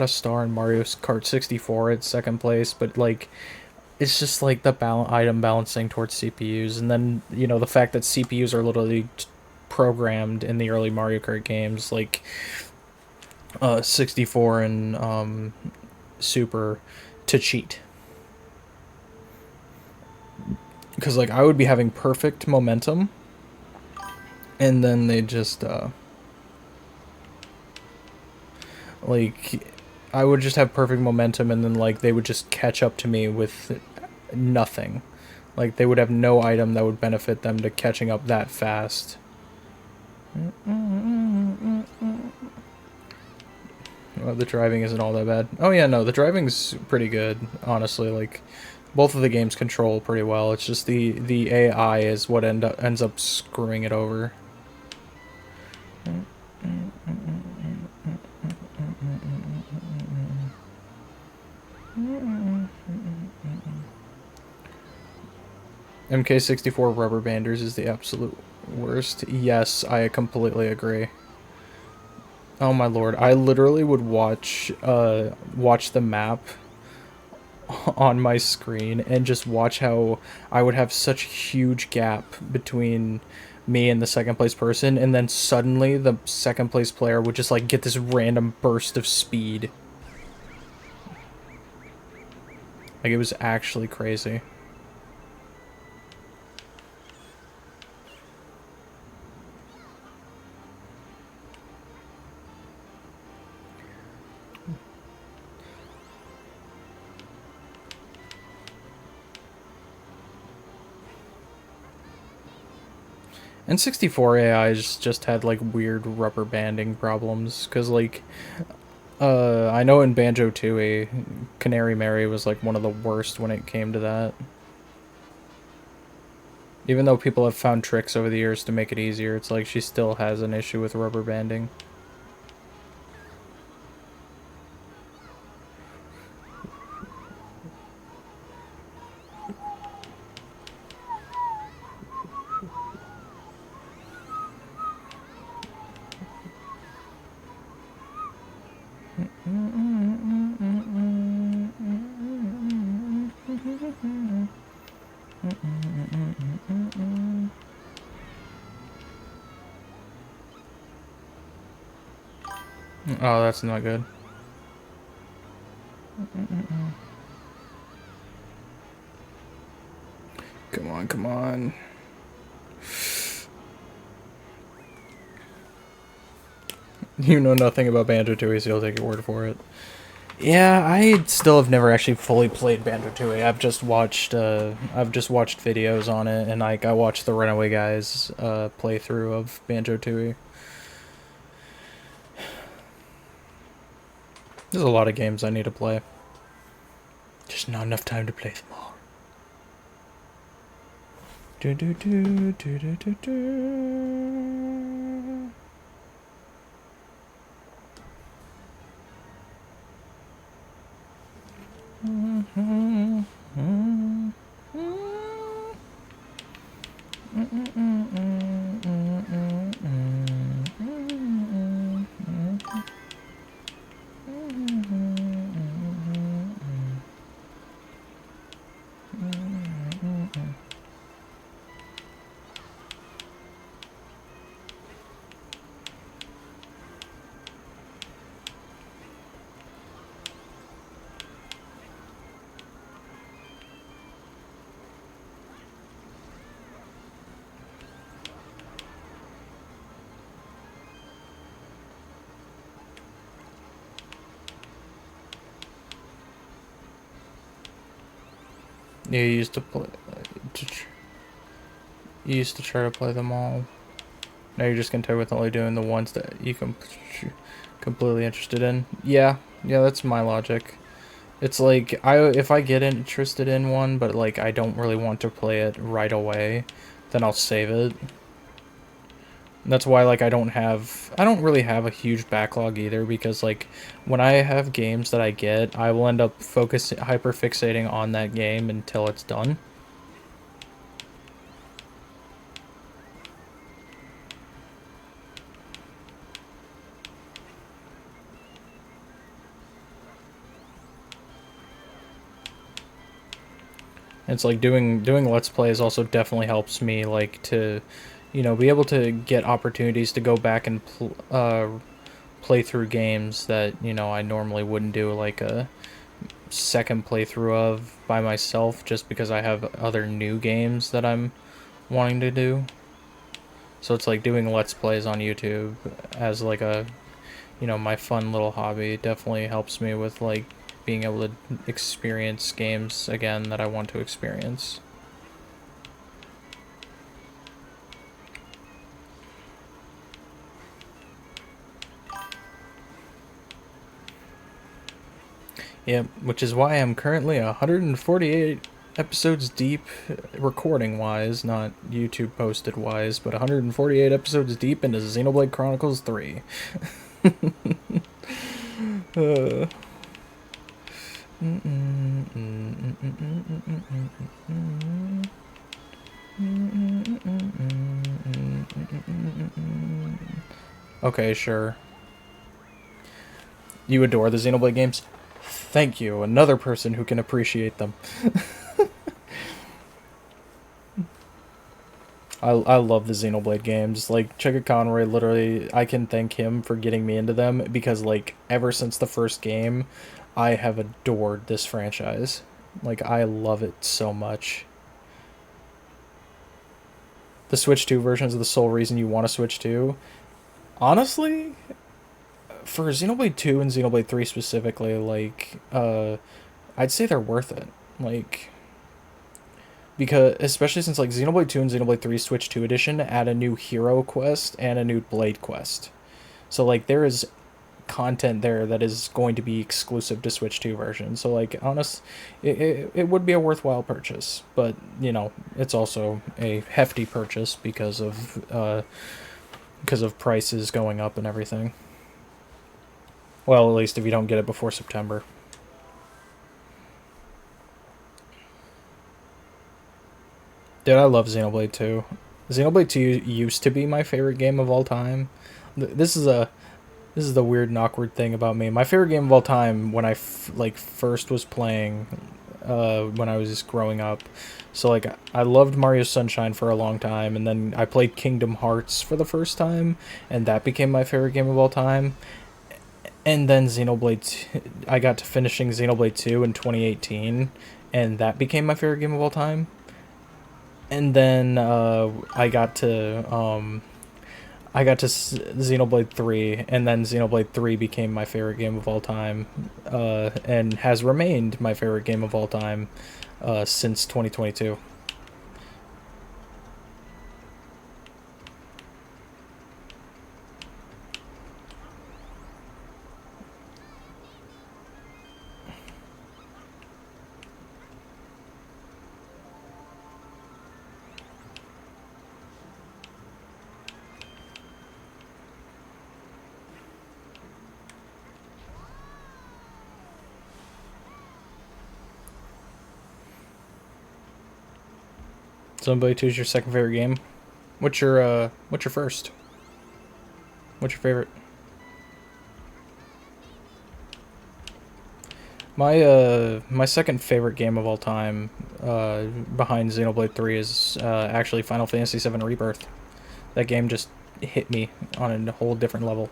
star in Mario Kart 64 at second place, but like it's just like the item balancing towards CPUs, and then the fact that CPUs are literally programmed in the early Mario Kart games, like 64 and Super, to cheat. Because like I would be having perfect momentum, and then they just like I would just have perfect momentum, and then like they would just catch up to me with nothing. Like they would have no item that would benefit them to catching up that fast. Well, the driving isn't all that bad. Oh yeah, no, the driving's pretty good, honestly. Like both of the games control pretty well. It's just the AI is what ends up screwing it over. MK64 rubber banders is the absolute worst. Yes, I completely agree. Oh my lord, I literally would watch the map on my screen and just watch how I would have such a huge gap between me and the second place person, and then suddenly the second place player would just like get this random burst of speed. Like it was actually crazy. And 64 AIs just had like weird rubber banding problems because like I know in Banjo Tooie, Canary Mary was like one of the worst when it came to that. Even though people have found tricks over the years to make it easier, it's like she still has an issue with rubber banding. Oh, that's not good. Come on, come on. You know nothing about Banjo-Tooie, so you'll take your word for it. Yeah, I still have never actually fully played Banjo-Tooie. I've just watched videos on it, and like I watched the Runaway Guys playthrough of Banjo-Tooie. There's a lot of games I need to play. Just not enough time to play them all. Do do do do do do do. Yeah, you used to play. You used to try to play them all. Now you're just content with only doing the ones that you completely interested in. Yeah, yeah, that's my logic. It's like if I get interested in one, but like I don't really want to play it right away, then I'll save it. And that's why like I don't really have a huge backlog either, because like when I have games that I get, I will end up hyper fixating on that game until it's done. It's like doing Let's Plays also definitely helps me like to, be able to get opportunities to go back and play through games that, I normally wouldn't do like a second playthrough of by myself, just because I have other new games that I'm wanting to do. So it's like doing Let's Plays on YouTube as like a, my fun little hobby definitely helps me with like being able to experience games again that I want to experience. Yeah, which is why I'm currently 148 episodes deep, recording wise, not YouTube posted wise, but 148 episodes deep into Xenoblade Chronicles 3. Okay, sure. You adore the Xenoblade games? Thank you, another person who can appreciate them. I love the Xenoblade games. Like, Chugga Conroy, literally, I can thank him for getting me into them, because, like, ever since the first game, I have adored this franchise. Like, I love it so much. The Switch 2 versions are the sole reason you want to Switch 2. Honestly, for Xenoblade 2 and Xenoblade 3 specifically, like, I'd say they're worth it. Like, because especially since like Xenoblade 2 and Xenoblade 3 Switch 2 edition add a new hero quest and a new blade quest. So like there is content there that is going to be exclusive to Switch 2 version. So like it would be a worthwhile purchase, but you know, it's also a hefty purchase because of prices going up and everything. Well, at least if you don't get it before September. Dude, I love Xenoblade 2. Xenoblade 2 used to be my favorite game of all time. This is a this is the weird and awkward thing about me. My favorite game of all time when I like first was playing when I was growing up. So like I loved Mario Sunshine for a long time, and then I played Kingdom Hearts for the first time, and that became my favorite game of all time. And then I got to finishing Xenoblade 2 in 2018, and that became my favorite game of all time. And then I got to Xenoblade 3, and then Xenoblade 3 became my favorite game of all time, and has remained my favorite game of all time since 2022. Xenoblade 2 is your second favorite game. What's your first? What's your favorite? My second favorite game of all time, behind Xenoblade 3, is actually Final Fantasy VII Rebirth. That game just hit me on a whole different level.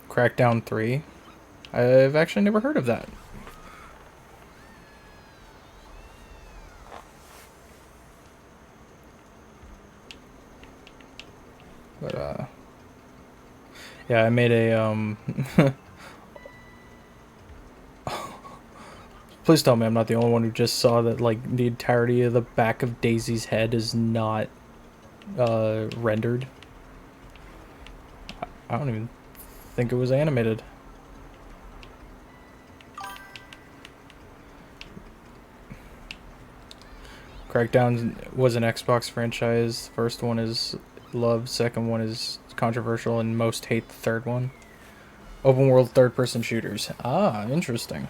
Crackdown 3. I've actually never heard of that. But yeah, I made a please tell me I'm not the only one who just saw that like the entirety of the back of Daisy's head is not rendered. I don't even think it was animated. Crackdown was an Xbox franchise. First one is loved, second one is controversial, and most hate the third one. Open world third person shooters. Ah, interesting.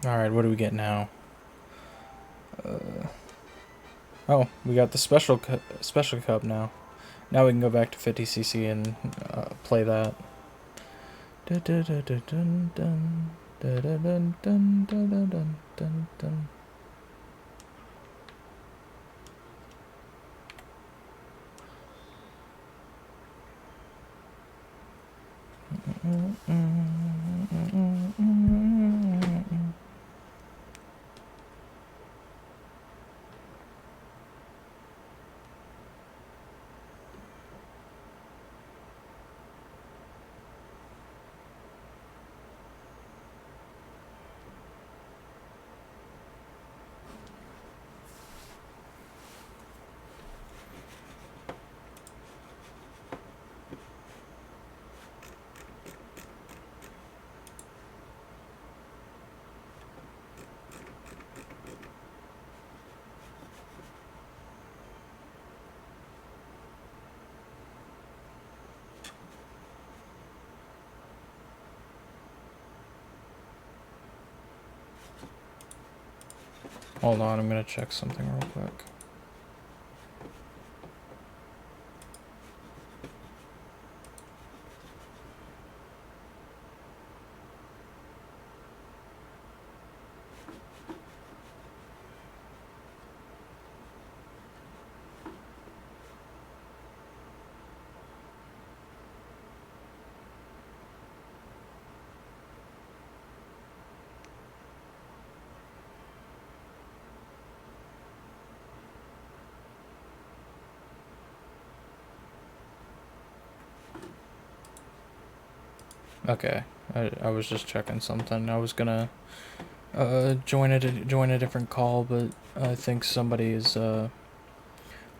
Alright, what do we get now? Oh, we got the special cup now. Now we can go back to 50cc and play that. Hold on, I'm gonna check something real quick. Okay, I was just checking something. I was gonna join a different call, but I think somebody is or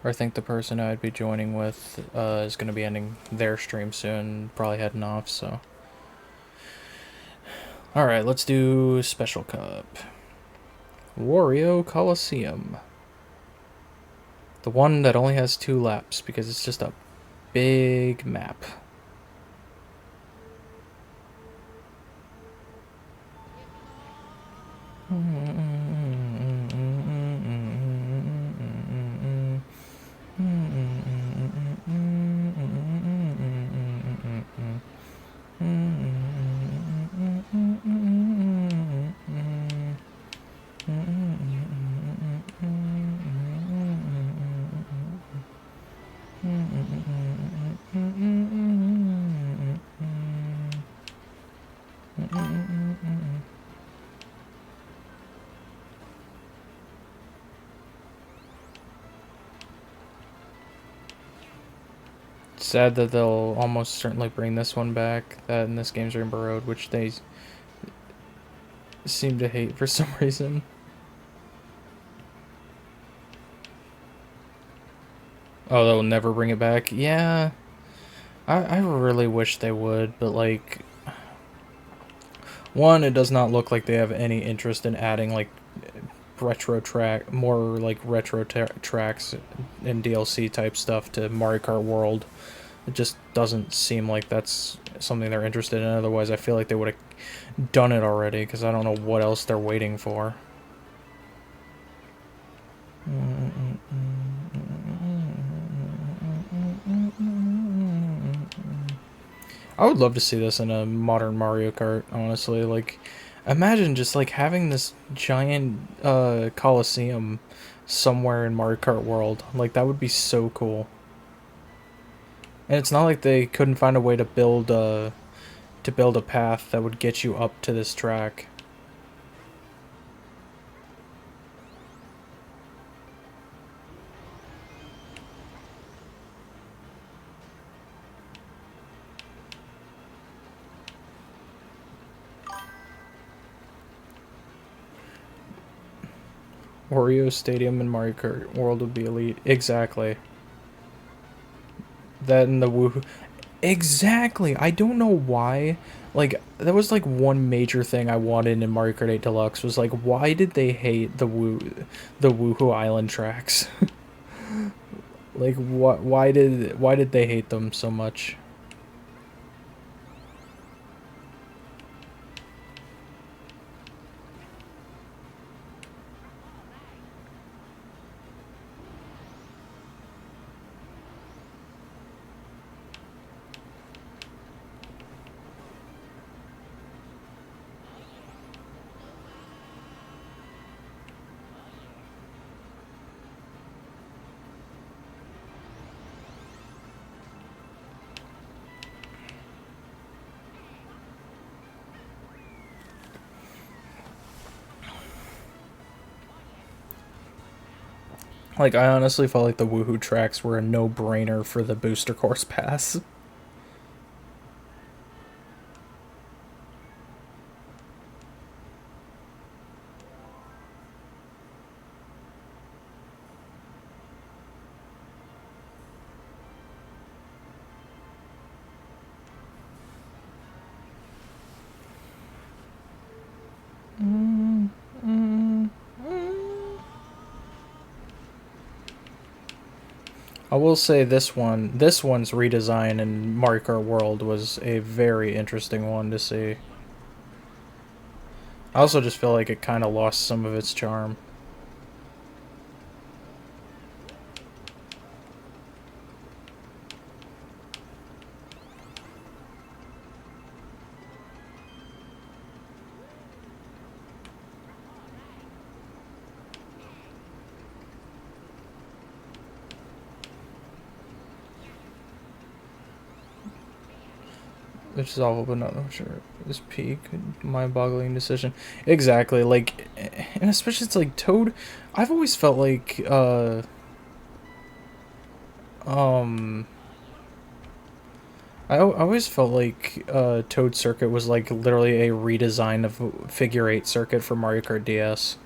I think the person I'd be joining with is gonna be ending their stream soon, probably heading off. So, all right, let's do Special Cup. Wario Coliseum. The one that only has 2 laps because it's just a big map. Sad that they'll almost certainly bring this one back, that in this game's Rainbow Road, which they seem to hate for some reason. Oh, they'll never bring it back? Yeah, I really wish they would, but like, one, it does not look like they have any interest in adding like more like retro tracks and DLC type stuff to Mario Kart World. It just doesn't seem like that's something they're interested in. Otherwise, I feel like they would have done it already, because I don't know what else they're waiting for. I would love to see this in a modern Mario Kart, honestly. Like, imagine just like having this giant Coliseum somewhere in Mario Kart World. Like, that would be so cool. And it's not like they couldn't find a way to build a path that would get you up to this track. Wario Stadium in Mario Kart World would be elite. Exactly. That and the woohoo. Exactly. I don't know why. Like, that was like one major thing I wanted in Mario Kart 8 Deluxe was like, why did they hate the Woohoo Island tracks? Like, what? Why did they hate them so much? Like, I honestly felt like the Woohoo tracks were a no-brainer for the Booster Course Pass. I will say this one's redesign in Mario Kart World was a very interesting one to see. I also just feel like it kind of lost some of its charm. which is awful, but not sure. This peak, mind-boggling decision. Exactly, like, and especially it's like Toad. I've always felt like, um, I always felt like Toad Circuit was like literally a redesign of Figure 8 Circuit for Mario Kart DS.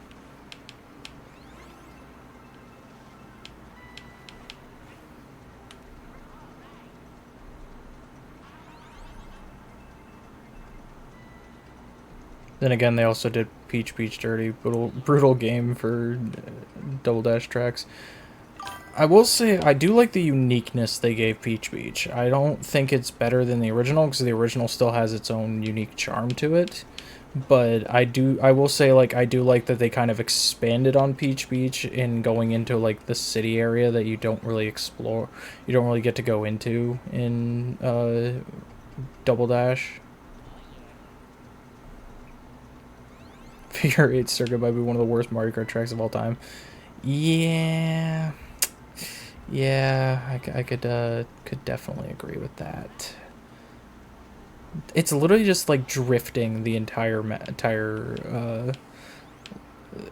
Then again, they also did Peach Beach Dirty, brutal game for Double Dash tracks. I will say I do like the uniqueness they gave Peach Beach. I don't think it's better than the original because the original still has its own unique charm to it. But I will say like I do like that they kind of expanded on Peach Beach in going into like the city area that you don't really explore. You don't really get to go into in Double Dash. Figure 8 Circuit might be one of the worst Mario Kart tracks of all time. Yeah. Yeah, I could definitely agree with that. It's literally just like drifting the entire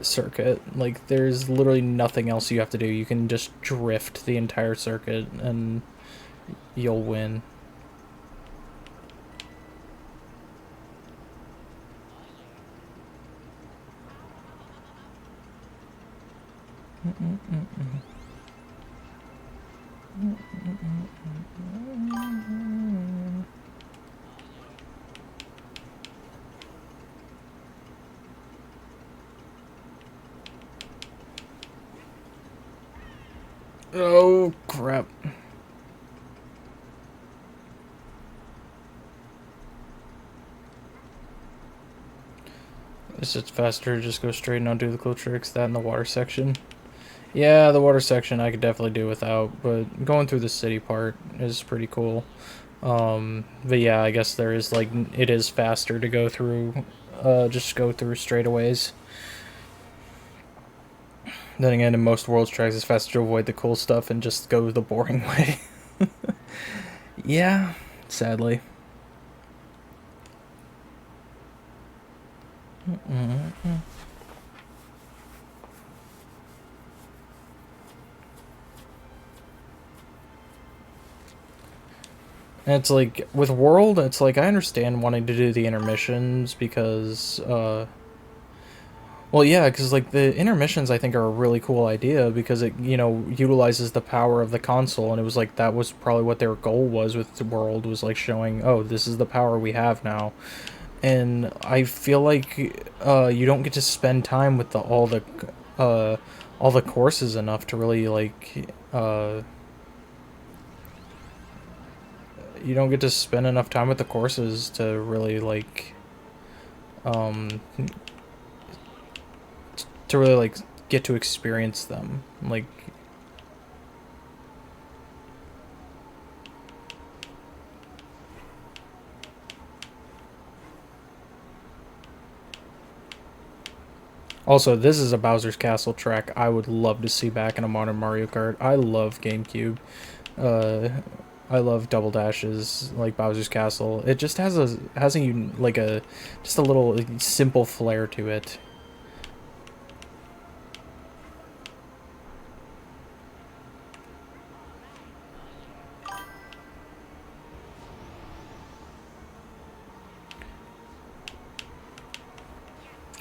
circuit. Like there's literally nothing else you have to do. You can just drift the entire circuit and you'll win. Oh crap. It's just faster to just go straight and not do the cool tricks. That in the water section. Yeah, the water section I could definitely do without, but going through the city part is pretty cool. But yeah, I guess there is like it is faster to go through, just go through straightaways. Then again, in most Worlds tracks, it's faster to avoid the cool stuff and just go the boring way. Yeah, sadly. And it's like with World, it's like I understand wanting to do the intermissions because well, yeah, because like the intermissions, I think are a really cool idea because it utilizes the power of the console, and it was like that was probably what their goal was with the World was like showing, oh, this is the power we have now, and I feel like you don't get to spend time with all the courses enough to really like you don't get to spend enough time with the courses to really like um to really like get to experience them. Like also, this is a Bowser's Castle track I would love to see back in a modern Mario Kart. I love GameCube. Uh, I love Double Dashes like Bowser's Castle. It just like a just a little like, simple flair to it.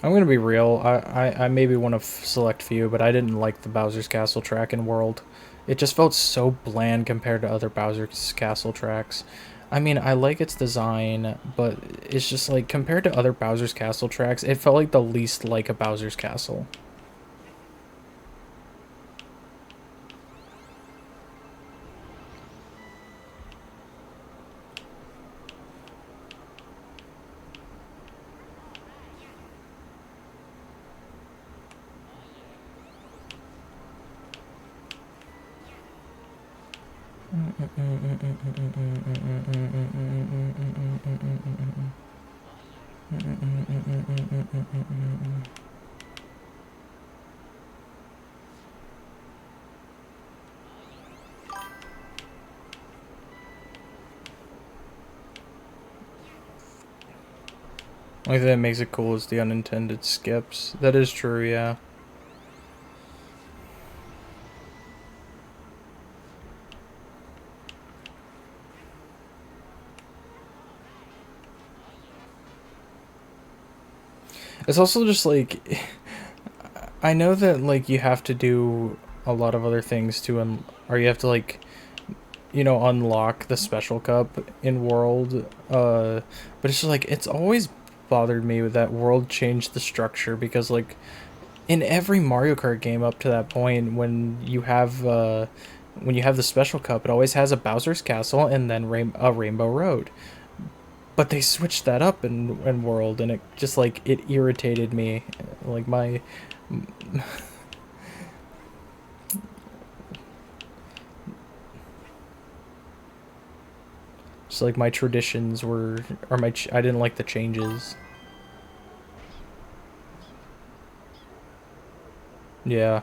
I'm gonna be real. I maybe want to select few, but I didn't like the Bowser's Castle track in World. It just felt so bland compared to other Bowser's Castle tracks. I mean, I like its design, but it's just like compared to other Bowser's Castle tracks, it felt like the least like a Bowser's Castle. Only thing that makes it cool is the unintended skips. That is true, yeah. It's also just like I know that like you have to do a lot of other things to or you have to like unlock the special cup in world but it's just like it's always bothered me with that world changed the structure because like in every Mario Kart game up to that point when you have the special cup it always has a Bowser's Castle and then a Rainbow Road, but they switched that up in world and it just like it irritated me like my just like my traditions were or I didn't like the changes. Yeah.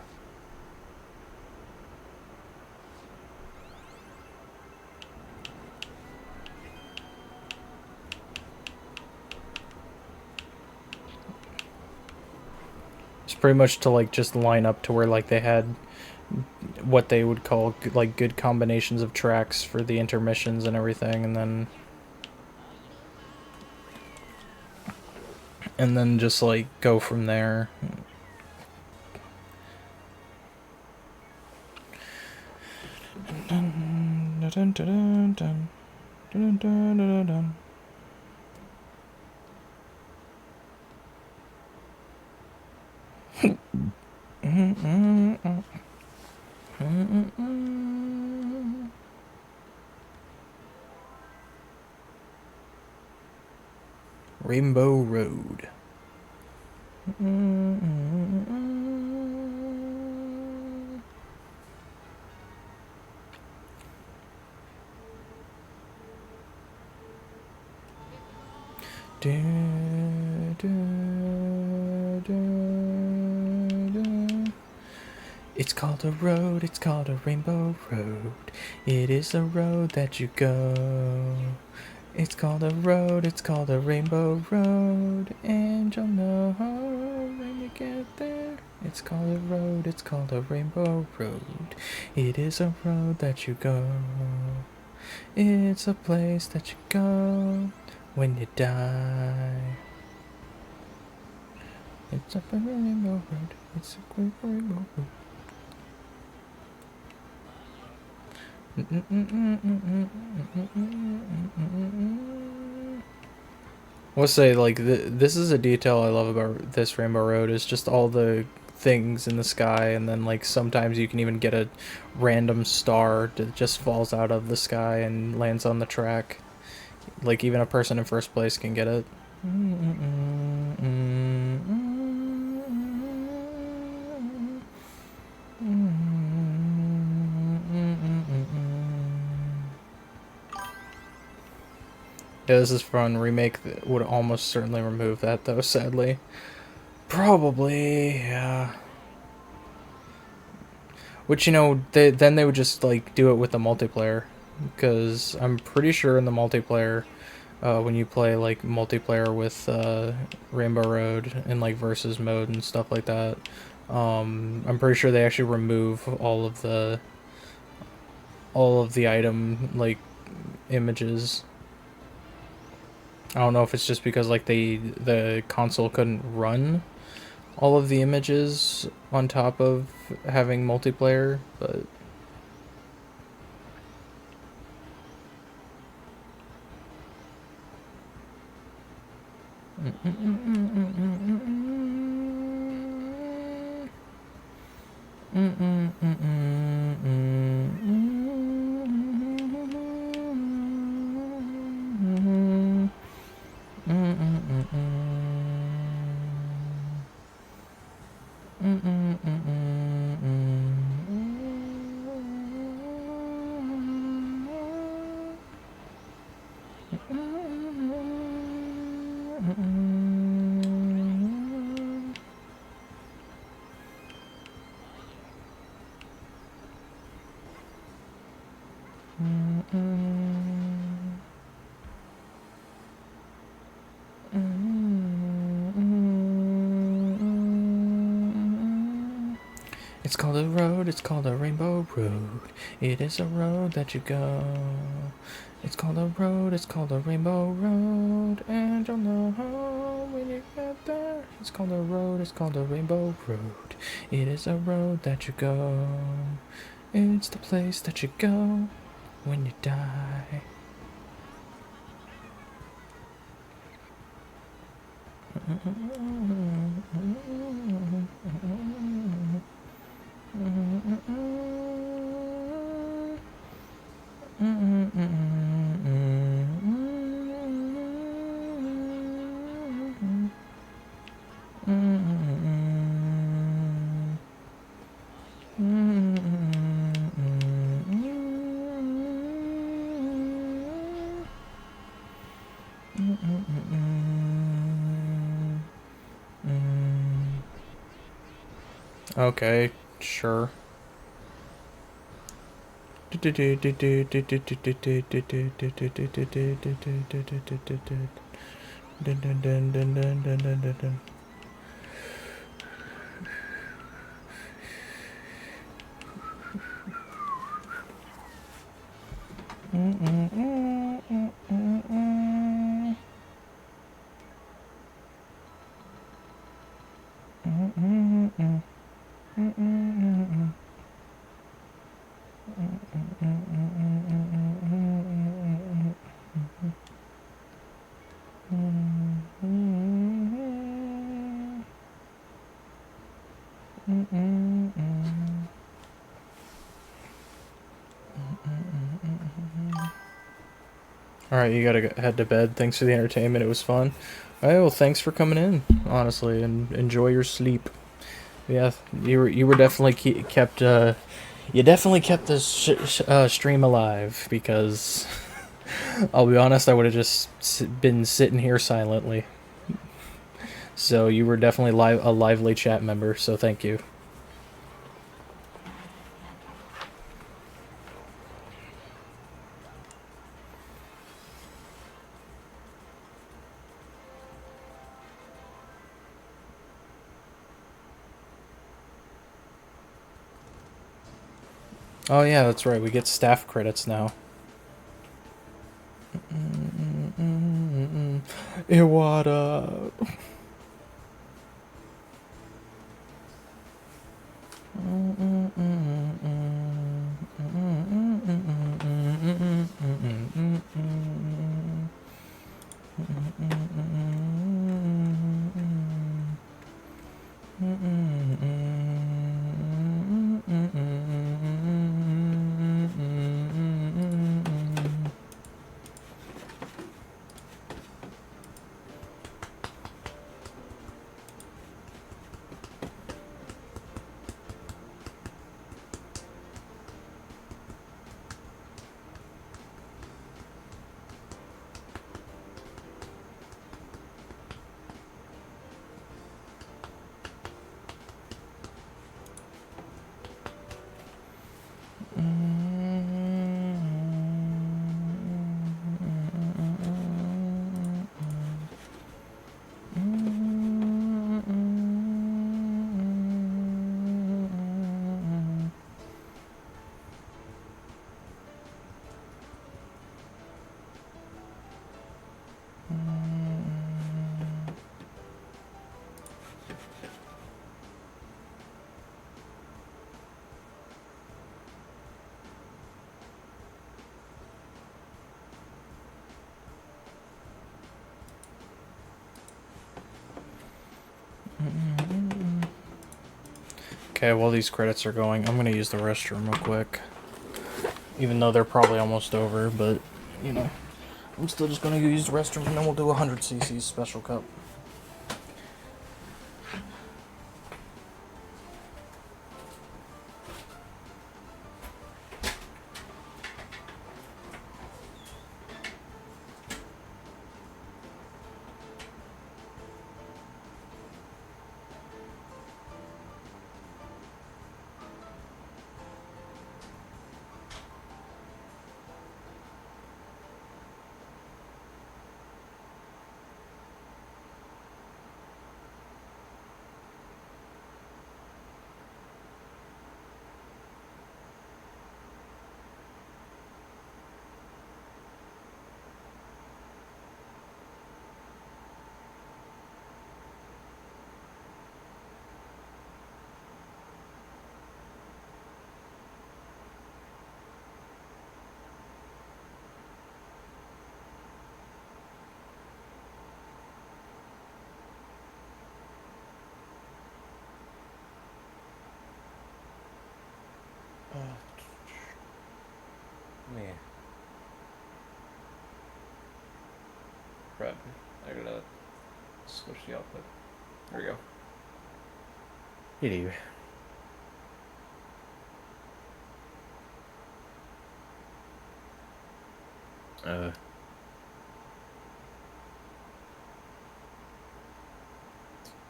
It's pretty much to like just line up to where like they had what they would call like good combinations of tracks for the intermissions and everything, and then just like go from there. Rainbow Road. It's called a road, it's called a rainbow road. It is a road that you go. It's called a road, it's called a rainbow road. And you'll know when you get there. It's called a road, it's called a rainbow road. It is a road that you go. It's a place that you go when you die. It's a rainbow road, it's a great rainbow road. I'll say like this is a detail I love about this Rainbow Road is just all the things in the sky, and then like sometimes you can even get a random star that just falls out of the sky and lands on the track. Like even a person in first place can get it. Yeah, this is fun. Remake would almost certainly remove that, though, sadly. Probably, yeah. Which, then they would just, like, do it with the multiplayer. Because I'm pretty sure in the multiplayer, when you play, like, multiplayer with Rainbow Road in, like, versus mode and stuff like that, I'm pretty sure they actually remove all of the item, like, images. I don't know if it's just because like the console couldn't run all of the images on top of having multiplayer, but It's called a road, it's called a rainbow road. It is a road that you go. It's called a road, it's called a rainbow road. And you'll know how when you get there. It's called a road, it's called a rainbow road. It is a road that you go. It's the place that you go when you die. Okay, sure. Alright, you gotta head to bed. Thanks for the entertainment. It was fun. Alright, well, thanks for coming in, honestly, and enjoy your sleep. Yeah, you were definitely kept, you definitely kept this stream alive, because I'll be honest, I would have just been sitting here silently. So you were definitely a lively chat member, so thank you. Oh yeah, that's right. We get staff credits now. Iwata. Okay, while these credits are going, I'm gonna use the restroom real quick. Even though they're probably almost over, but, you know, I'm still just gonna use the restroom and then we'll do 100cc special cup. switch the output. There we go. Anyway.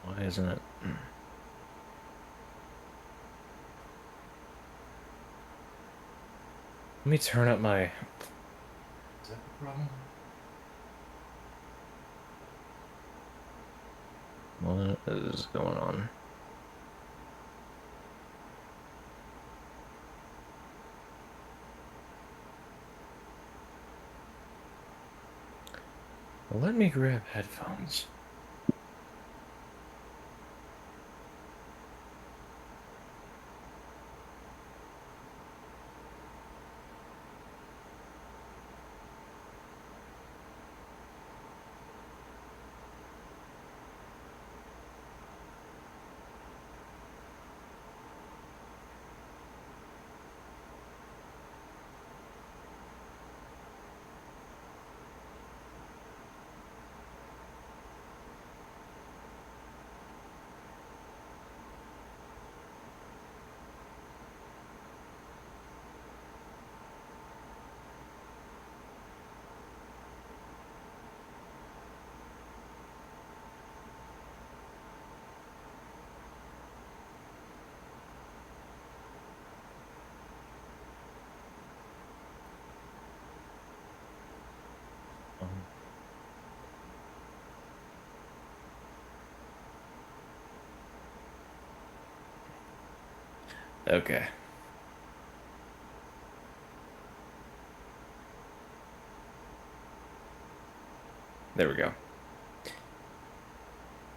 Why isn't it? Let me turn up my... Is that the problem? What is going on? Let me grab headphones. Okay. There we go.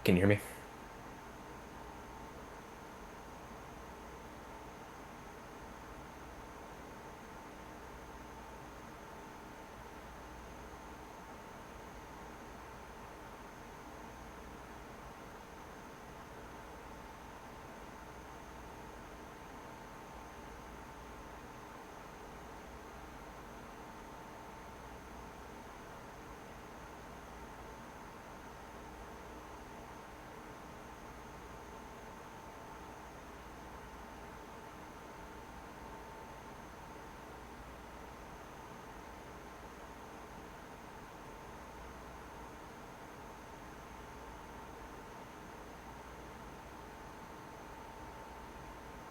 Can you hear me?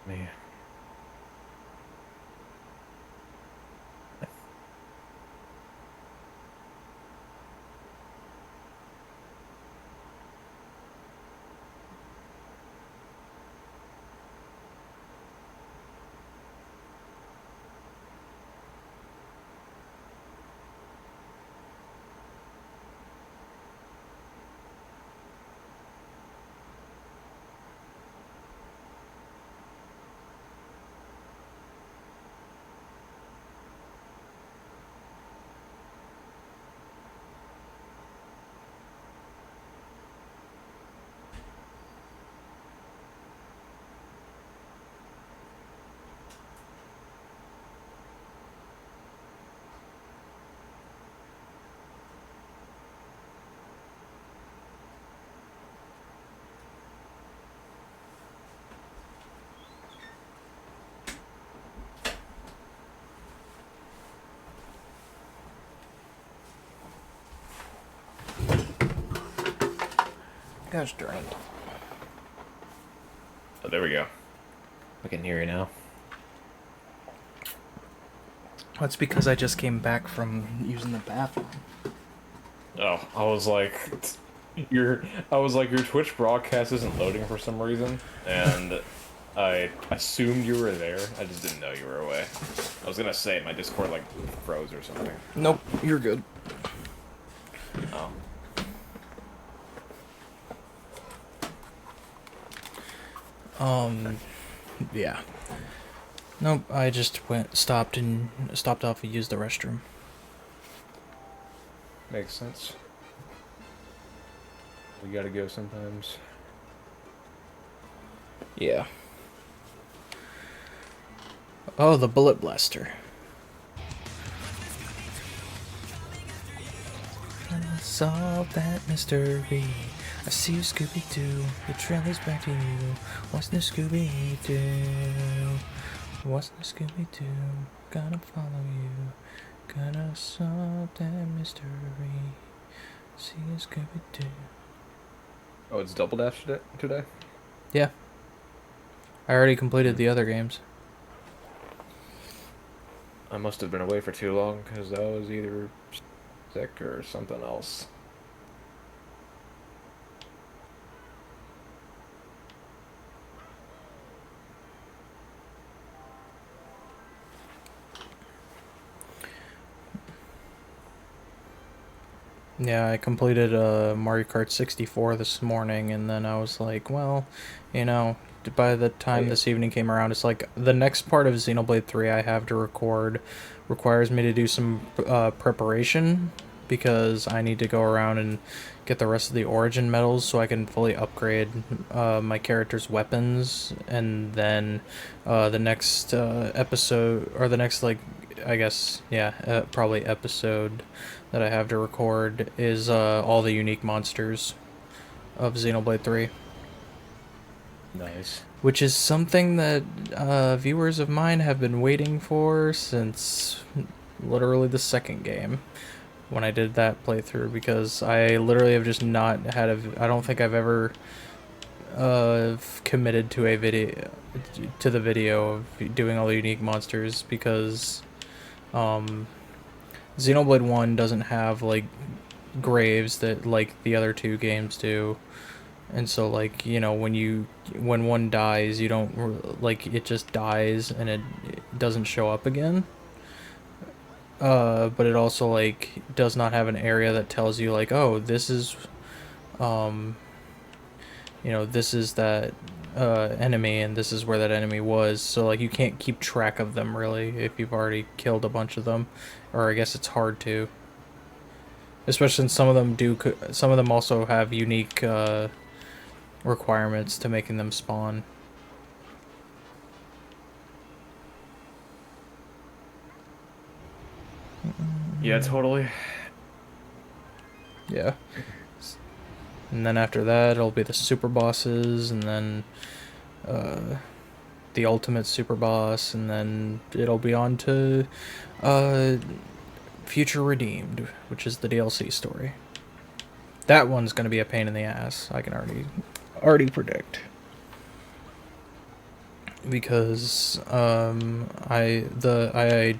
Me. Gosh darn. Oh, there we go. I can hear you now. That's because I just came back from using the bathroom. Oh, I was like, your Twitch broadcast isn't loading for some reason, and I assumed you were there. I just didn't know you were away. I was gonna say my Discord like froze or something. Nope, you're good. Oh. Yeah. Nope, I just stopped off and used the restroom. Makes sense. We gotta go sometimes. Yeah. Oh, the bullet blaster. solve that mystery. I see you, Scooby-Doo. The trail is back to you. What's the Scooby-Doo? What's the Scooby-Doo? Gotta follow you. Gotta solve that mystery. See you, Scooby-Doo. Oh, it's Double Dash today? Yeah. I already completed the other games. I must have been away for too long because I was either sick or something else. Yeah, I completed Mario Kart 64 this morning, and then I was like, well, you know, by the time this evening came around, it's like the next part of Xenoblade 3 I have to record requires me to do some preparation because I need to go around and get the rest of the origin medals so I can fully upgrade my character's weapons, and then the next episode, or the next, like, I guess, yeah, probably episode that I have to record is all the unique monsters of Xenoblade 3. Nice. Which is something that viewers of mine have been waiting for since literally the second game when I did that playthrough, because I literally have just not had I don't think I've ever committed to the video of doing all the unique monsters, because Xenoblade 1 doesn't have, like, graves that, like, the other two games do. And so, like, you know, when one dies, you don't, like, it just dies and it doesn't show up again. But it also, like, does not have an area that tells you, like, oh, this is, this is that enemy, and this is where that enemy was. So, like, you can't keep track of them, really, if you've already killed a bunch of them. Or I guess it's hard to. Especially since some of them also have unique requirements to making them spawn. Yeah, totally. Yeah. And then after that, it'll be the super bosses, and then the ultimate super boss, and then it'll be on to Future Redeemed, which is the DLC story. That one's gonna be a pain in the ass. I can already predict, because I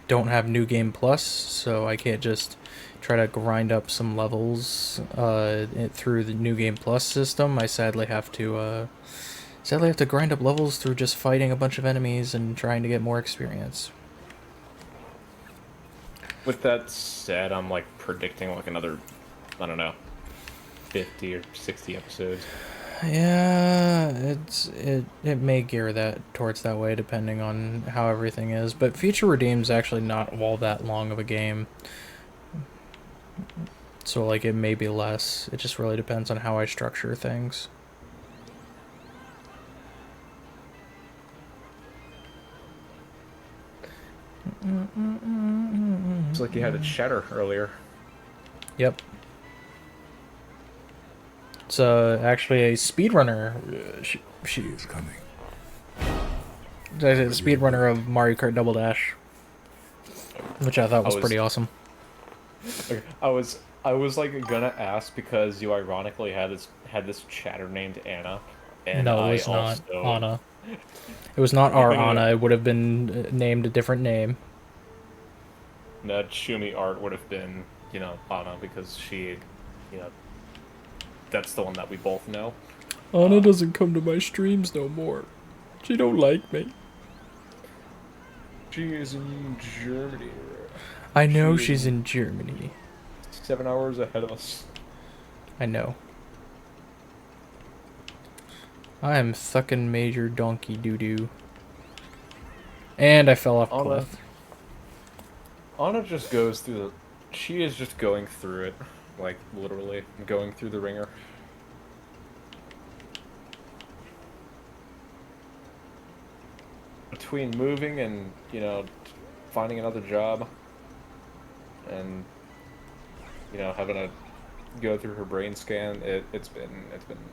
don't have New Game Plus, so I can't just try to grind up some levels through the New Game Plus system. I sadly have to grind up levels through just fighting a bunch of enemies and trying to get more experience. With that said, I'm like predicting like another, I don't know, 50 or 60 episodes. Yeah, it may gear that towards that way depending on how everything is, but Future Redeemed's actually not all that long of a game. So, like, it may be less. It just really depends on how I structure things. It's like you had a chatter earlier. Yep. It's actually a speedrunner. She is coming. It's a speedrunner of Mario Kart Double Dash, which I thought was pretty awesome. Okay, I was like gonna ask because you ironically had this chatter named Anna, and no, it was I not also... Anna. It was not our Anna. It would have been named a different name. No, Shumi Art would have been, Anna, because she, that's the one that we both know. Anna doesn't come to my streams no more. She don't like me. She is in Germany. I know she's in Germany. 7 hours ahead of us. I know. I am thucking Major Donkey Doo-Doo. And I fell off a cliff. Anna just goes through the... She is just going through it. Like, literally, going through the ringer. Between moving and, finding another job, and, having a go through her brain scan. It's been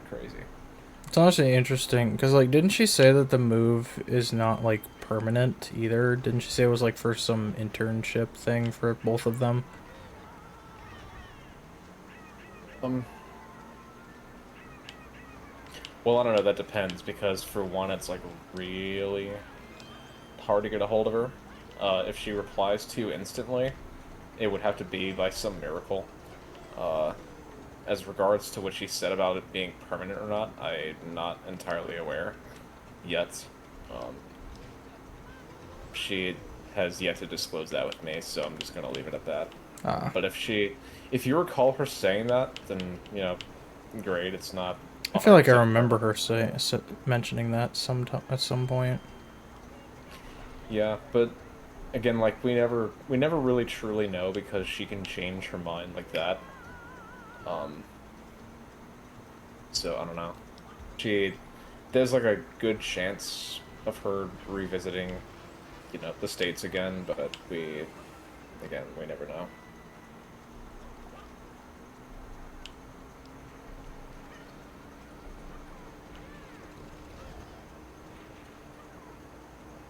crazy. It's honestly interesting because, like, didn't she say that the move is not like permanent either? Didn't she say it was like for some internship thing for both of them? Um, well, I don't know. That depends because for one, it's like really hard to get a hold of her. If she replies to you instantly, it would have to be by some miracle. Uh, as regards to what she said about it being permanent or not, I'm not entirely aware yet. Um, she has yet to disclose that with me, so I'm just gonna leave it at that. Ah, But if you recall her saying that, then great. It's not I feel like I 100% remember permanent. her mentioning that at some point. Yeah, but again, like we never really truly know because she can change her mind like that. Um, so I don't know. She there's like a good chance of her revisiting, the States again, but we never know.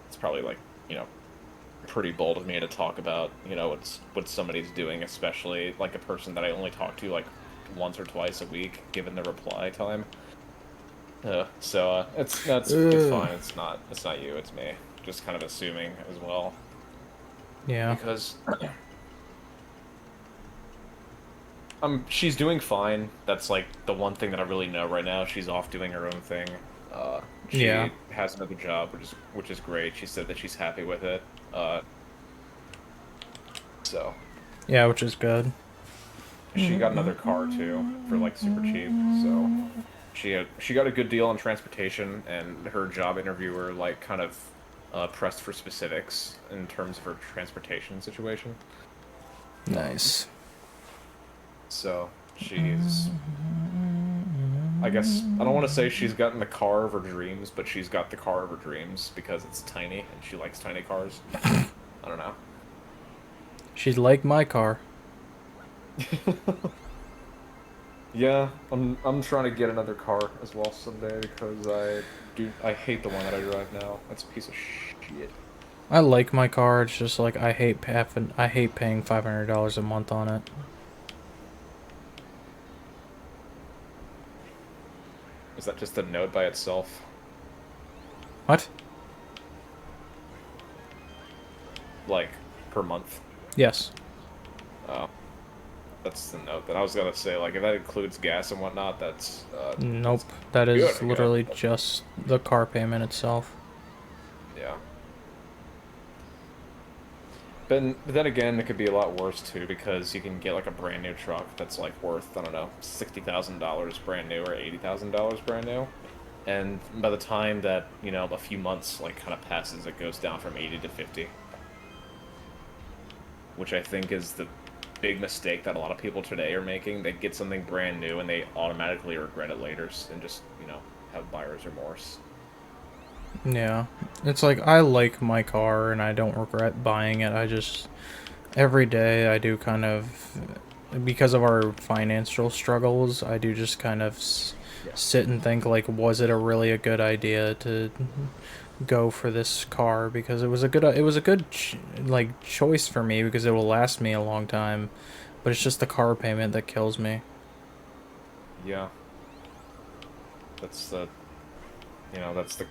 It's probably like, pretty bold of me to talk about, what somebody's doing, especially like a person that I only talk to like once or twice a week, given the reply time. So it's Ugh. fine. It's not you. It's me. Just kind of assuming as well Yeah. because she's doing fine. That's like the one thing that I really know right now. She's off doing her own thing. Yeah. She has another job, which is great. She said that she's happy with it. Uh, so Yeah, which is good. she got another car too for like super cheap. So she got a good deal on transportation, and her job interviewer like kind of pressed for specifics in terms of her transportation situation. Um, Nice. so she's, I guess I don't want to say she's gotten the car of her dreams, but she's got the car of her dreams because it's tiny and she likes tiny cars. I don't know. She'd like my car. Yeah, I'm trying to get another car as well someday because I hate the one that I drive now. It's a piece of shit. I like my car. It's just like I hate paying $500 a month on it. Is that just a note by itself? What? Like per month? Yes. Oh, that's the note. Then I was gonna say like if that includes gas and whatnot, Nope. that's That good, is I guess. literally just the car payment itself. Yeah. But then again, it could be a lot worse too because you can get like a brand new truck that's like worth, I don't know, $60,000 brand new or $80,000 brand new. And by the time that, a few months like kind of passes, it goes down from 80 to 50, which I think is the big mistake that a lot of people today are making. They get something brand new and they automatically regret it later and just, have buyer's remorse. Yeah. It's like I like my car and I don't regret buying it. I just every day I do kind of because of our financial struggles, I do just kind of Yeah. sit and think like was it a good idea to go for this car because it was a good like choice for me because it will last me a long time, but it's just the car payment that kills me. Yeah. That's the, that's the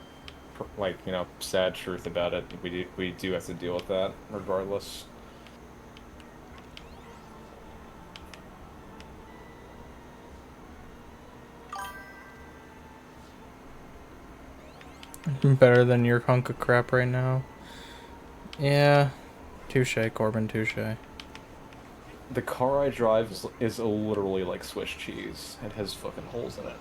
like, sad truth about it. We do have to deal with that regardless. Better than your hunk of crap right now. Yeah, touche, Corbin, touche. The car I drive is literally like Swiss cheese. It has fucking holes in it.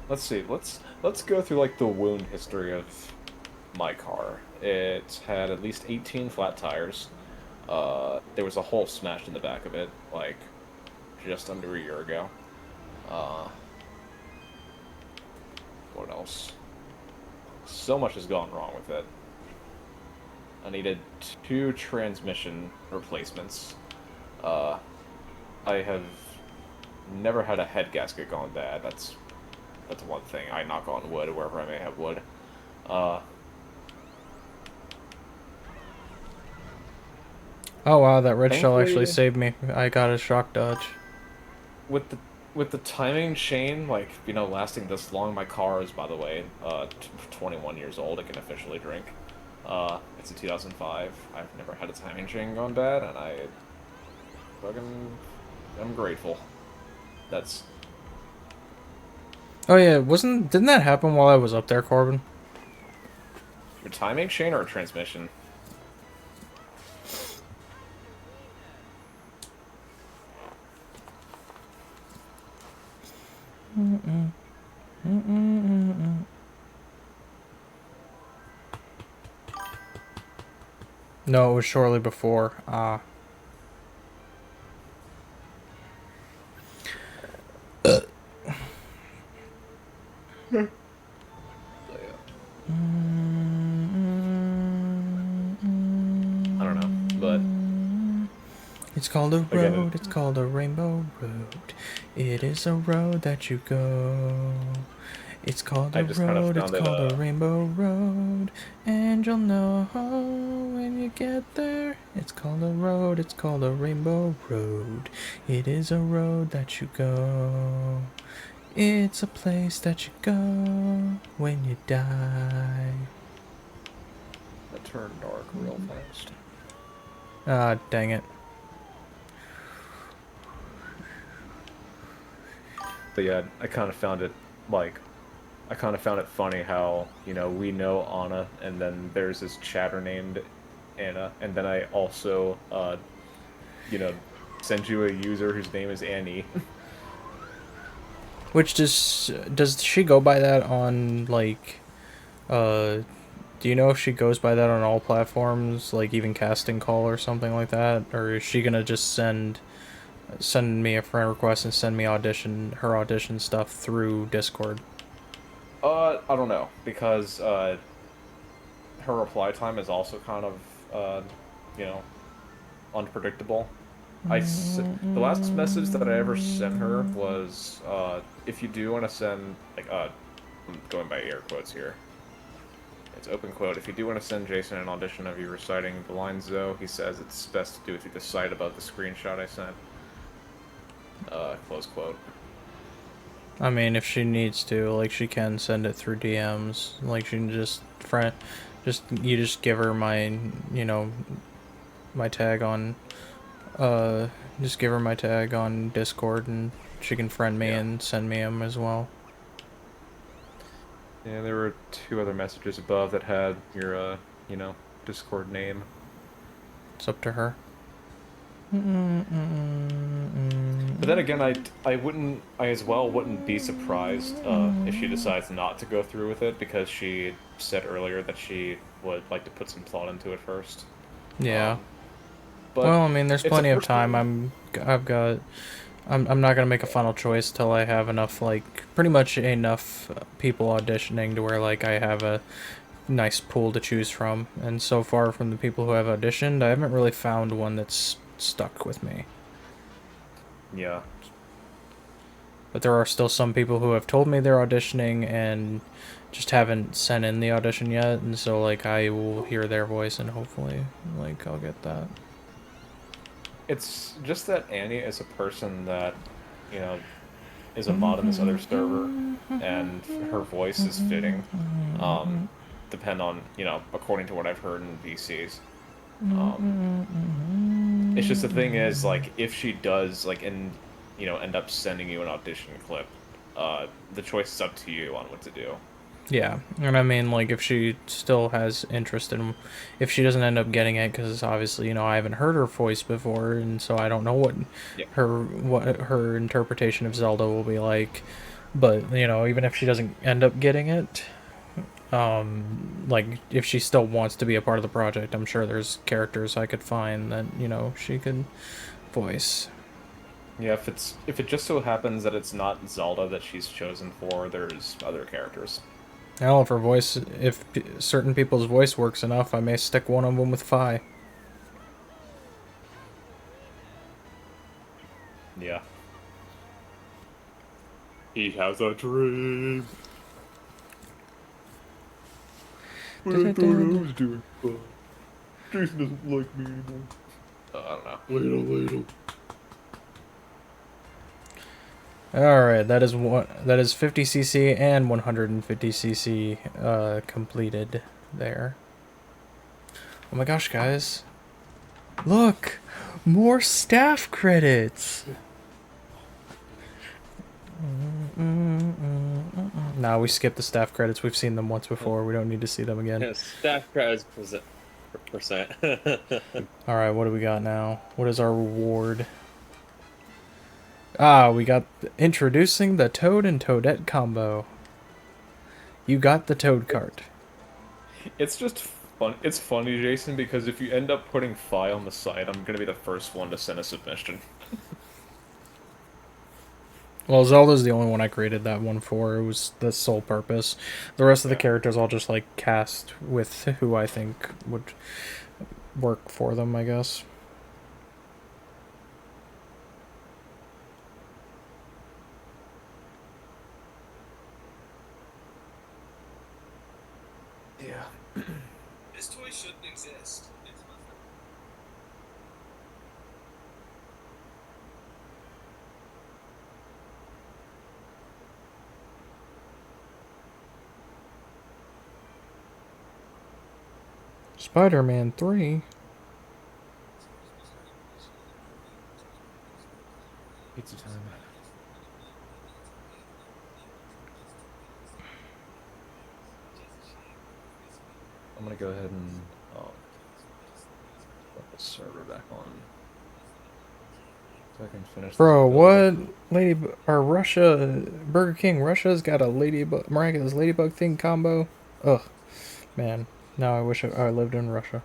Let's see. Let's go through like the wound history of my car. It had at least 18 flat tires. There was a hole smashed in the back of it, like just under a year ago. Uh, What else? So much has gone wrong with it. I needed 2 transmission replacements. I have never had a head gasket gone bad. That's one thing. I knock on wood wherever I may have wood. Oh wow, that red shell Thankfully- actually saved me. I got a shock dodge. With the timing chain, like, you know, lasting this long, my car is, by the way, 21 years old. It can officially drink. It's a 2005. I've never had a timing chain gone bad, and I'm grateful. That's... Oh yeah, didn't that happen while I was up there, Corbin? Your timing chain or a transmission? No, it was shortly before. I don't know, but It's called a Again, road, it's called a rainbow road. It is a road that you go. It's called I a just kind of road, it's found it, called a rainbow road. And you'll know when you get there. It's called a road, it's called a rainbow road. It is a road that you go. It's a place that you go when you die. it turned dark real fast. Ah, dang it. But yeah, I kind of found it, like, I kind of found it funny how, you know, we know Anna, and then there's this chatter named Anna, and then I also, you know, send you a user whose name is Annie. Which does she go by that on, like, do you know if she goes by that on all platforms, like even Casting Call or something like that? Or is she gonna just send me a friend request and send me her audition stuff through Discord? I don't know, because, her reply time is also kind of, you know, unpredictable. The last message that I ever sent her was, if you do want to send, like, I'm going by air quotes here. It's open quote. If you do want to send Jason an audition of you reciting the lines, though, he says it's best to do it through the site above the screenshot I sent. Close quote. I mean, if she needs to, like, she can send it through DMs. Like, she can just you just give her my, you know, my tag on, just give her my tag on Discord, and she can friend me and send me them as well. Yeah, there were 2 other messages above that had your, you know, Discord name. It's up to her. But then again, I as well wouldn't be surprised if she decides not to go through with it, because she said earlier that she would like to put some thought into it first. Yeah. But Well, I mean, there's it's a plenty of personal- time. I'm not gonna make a final choice till I have enough, like, pretty much enough people auditioning to where, like, I have a nice pool to choose from. And so far, from the people who have auditioned, I haven't really found one that's stuck with me. Yeah. But there are still some people who have told me they're auditioning and just haven't sent in the audition yet, and so, like, I will hear their voice and hopefully, like, I'll get that. It's just that Annie is a person that, you know, is a mod in this other server, and her voice is fitting. Depend on, you know, according to what I've heard in VCs. It's just the thing is, like, if she does, like, you know, end up sending you an audition clip, the choice is up to you on what to do. Yeah, and I mean, like, if she still has interest in, if she doesn't end up getting it, because obviously, you know, I haven't heard her voice before, and so I don't know what her interpretation of Zelda will be like. But, you know, even if she doesn't end up getting it, like, if she still wants to be a part of the project, I'm sure there's characters I could find that, you know, she could voice. Yeah, if it just so happens that it's not Zelda that she's chosen for, there's other characters. Hell, if her voice, if certain people's voice works enough, I may stick one of them with Fi. Yeah. He has a dream. But I thought I was doing fine. Jason doesn't like me anymore. I don't know. Ladle. Alright, that is one. That is 50cc and 150cc completed there. Oh my gosh, guys! Look, more staff credits. Nah, we skipped the staff credits. We've seen them once before. We don't need to see them again. Yeah, staff credits percent. Alright, what do we got now? What is our reward? Ah, we got introducing the Toad and Toadette combo. You got the Toad cart. It's just fun. It's funny, Jason, because if you end up putting Fi on the site, I'm gonna be the first one to send a submission. Well, Zelda's the only one I created that one for. It was the sole purpose. The rest of the characters I'll just, like, cast with who I think would work for them, I guess. Yeah. This toy shouldn't exist. Spider-Man 3? Pizza time. I'm gonna go ahead and put the server back on. So I can finish this Bro, build. what? Burger King Russia's got a ladybug, miraculous ladybug thing combo? Ugh. Man, now I wish I lived in Russia.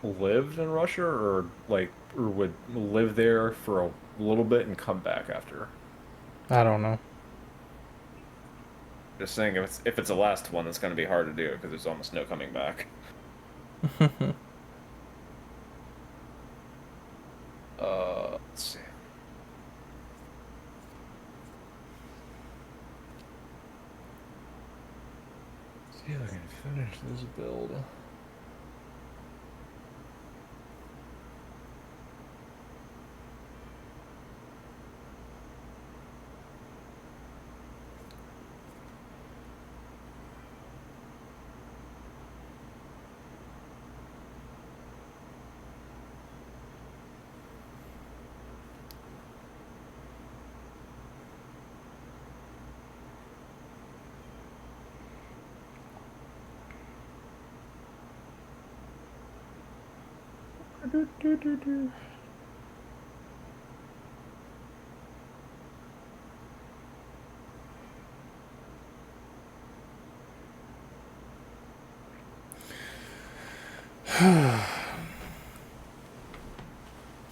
Lived in Russia, or would live there for a little bit and come back after? I don't know. Just saying, if it's the last one, it's gonna be hard to do because there's almost no coming back. Let's see. See if I can finish this build.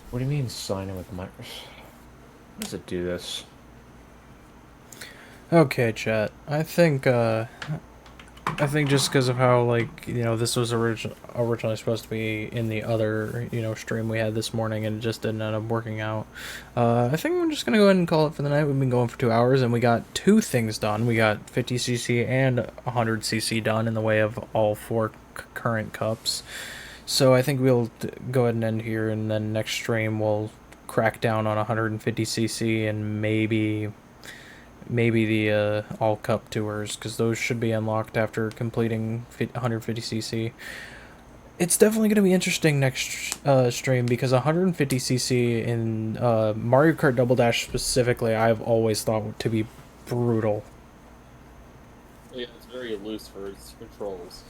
What do you mean sign in with Microsoft? How does it do this? Okay, chat. I think just because of how, like, you know, this was originally supposed to be in the other, you know, stream we had this morning, and it just didn't end up working out. I think we're just gonna go ahead and call it for the night. We've been going for 2 hours, and we got 2 things done. We got 50cc and 100cc done in the way of all 4 current cups. So I think we'll go ahead and end here, and then next stream we'll crack down on 150cc and maybe the all cup tours, because those should be unlocked after completing 150cc. It's definitely going to be interesting next stream, because 150cc in Mario Kart Double Dash specifically, I've always thought to be brutal. Yeah, it's very loose for its controls.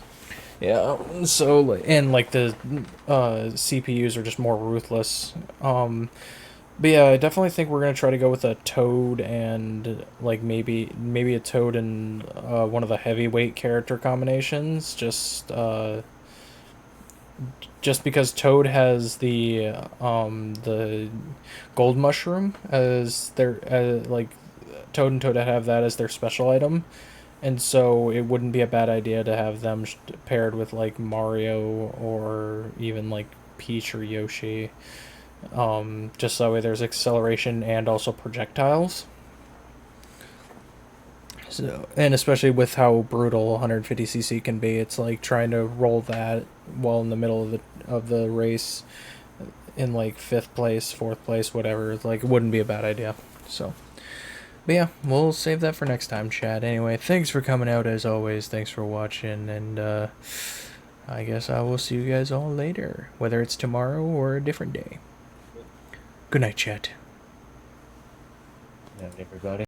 Yeah, so, and like the CPUs are just more ruthless. But yeah, I definitely think we're gonna try to go with a Toad and like maybe a Toad and one of the heavyweight character combinations. Just because Toad has the gold mushroom as their like Toad and Toadette have that as their special item, and so it wouldn't be a bad idea to have them paired with like Mario or even like Peach or Yoshi. Just that way there's acceleration and also projectiles. So, and especially with how brutal 150cc can be, it's like trying to roll that while in the middle of the race in like fifth place, fourth place, whatever. Like, it wouldn't be a bad idea. So, but yeah, we'll save that for next time, chat. Anyway, thanks for coming out as always. Thanks for watching, and I guess I will see you guys all later, whether it's tomorrow or a different day. Good night, chat. Good night, everybody.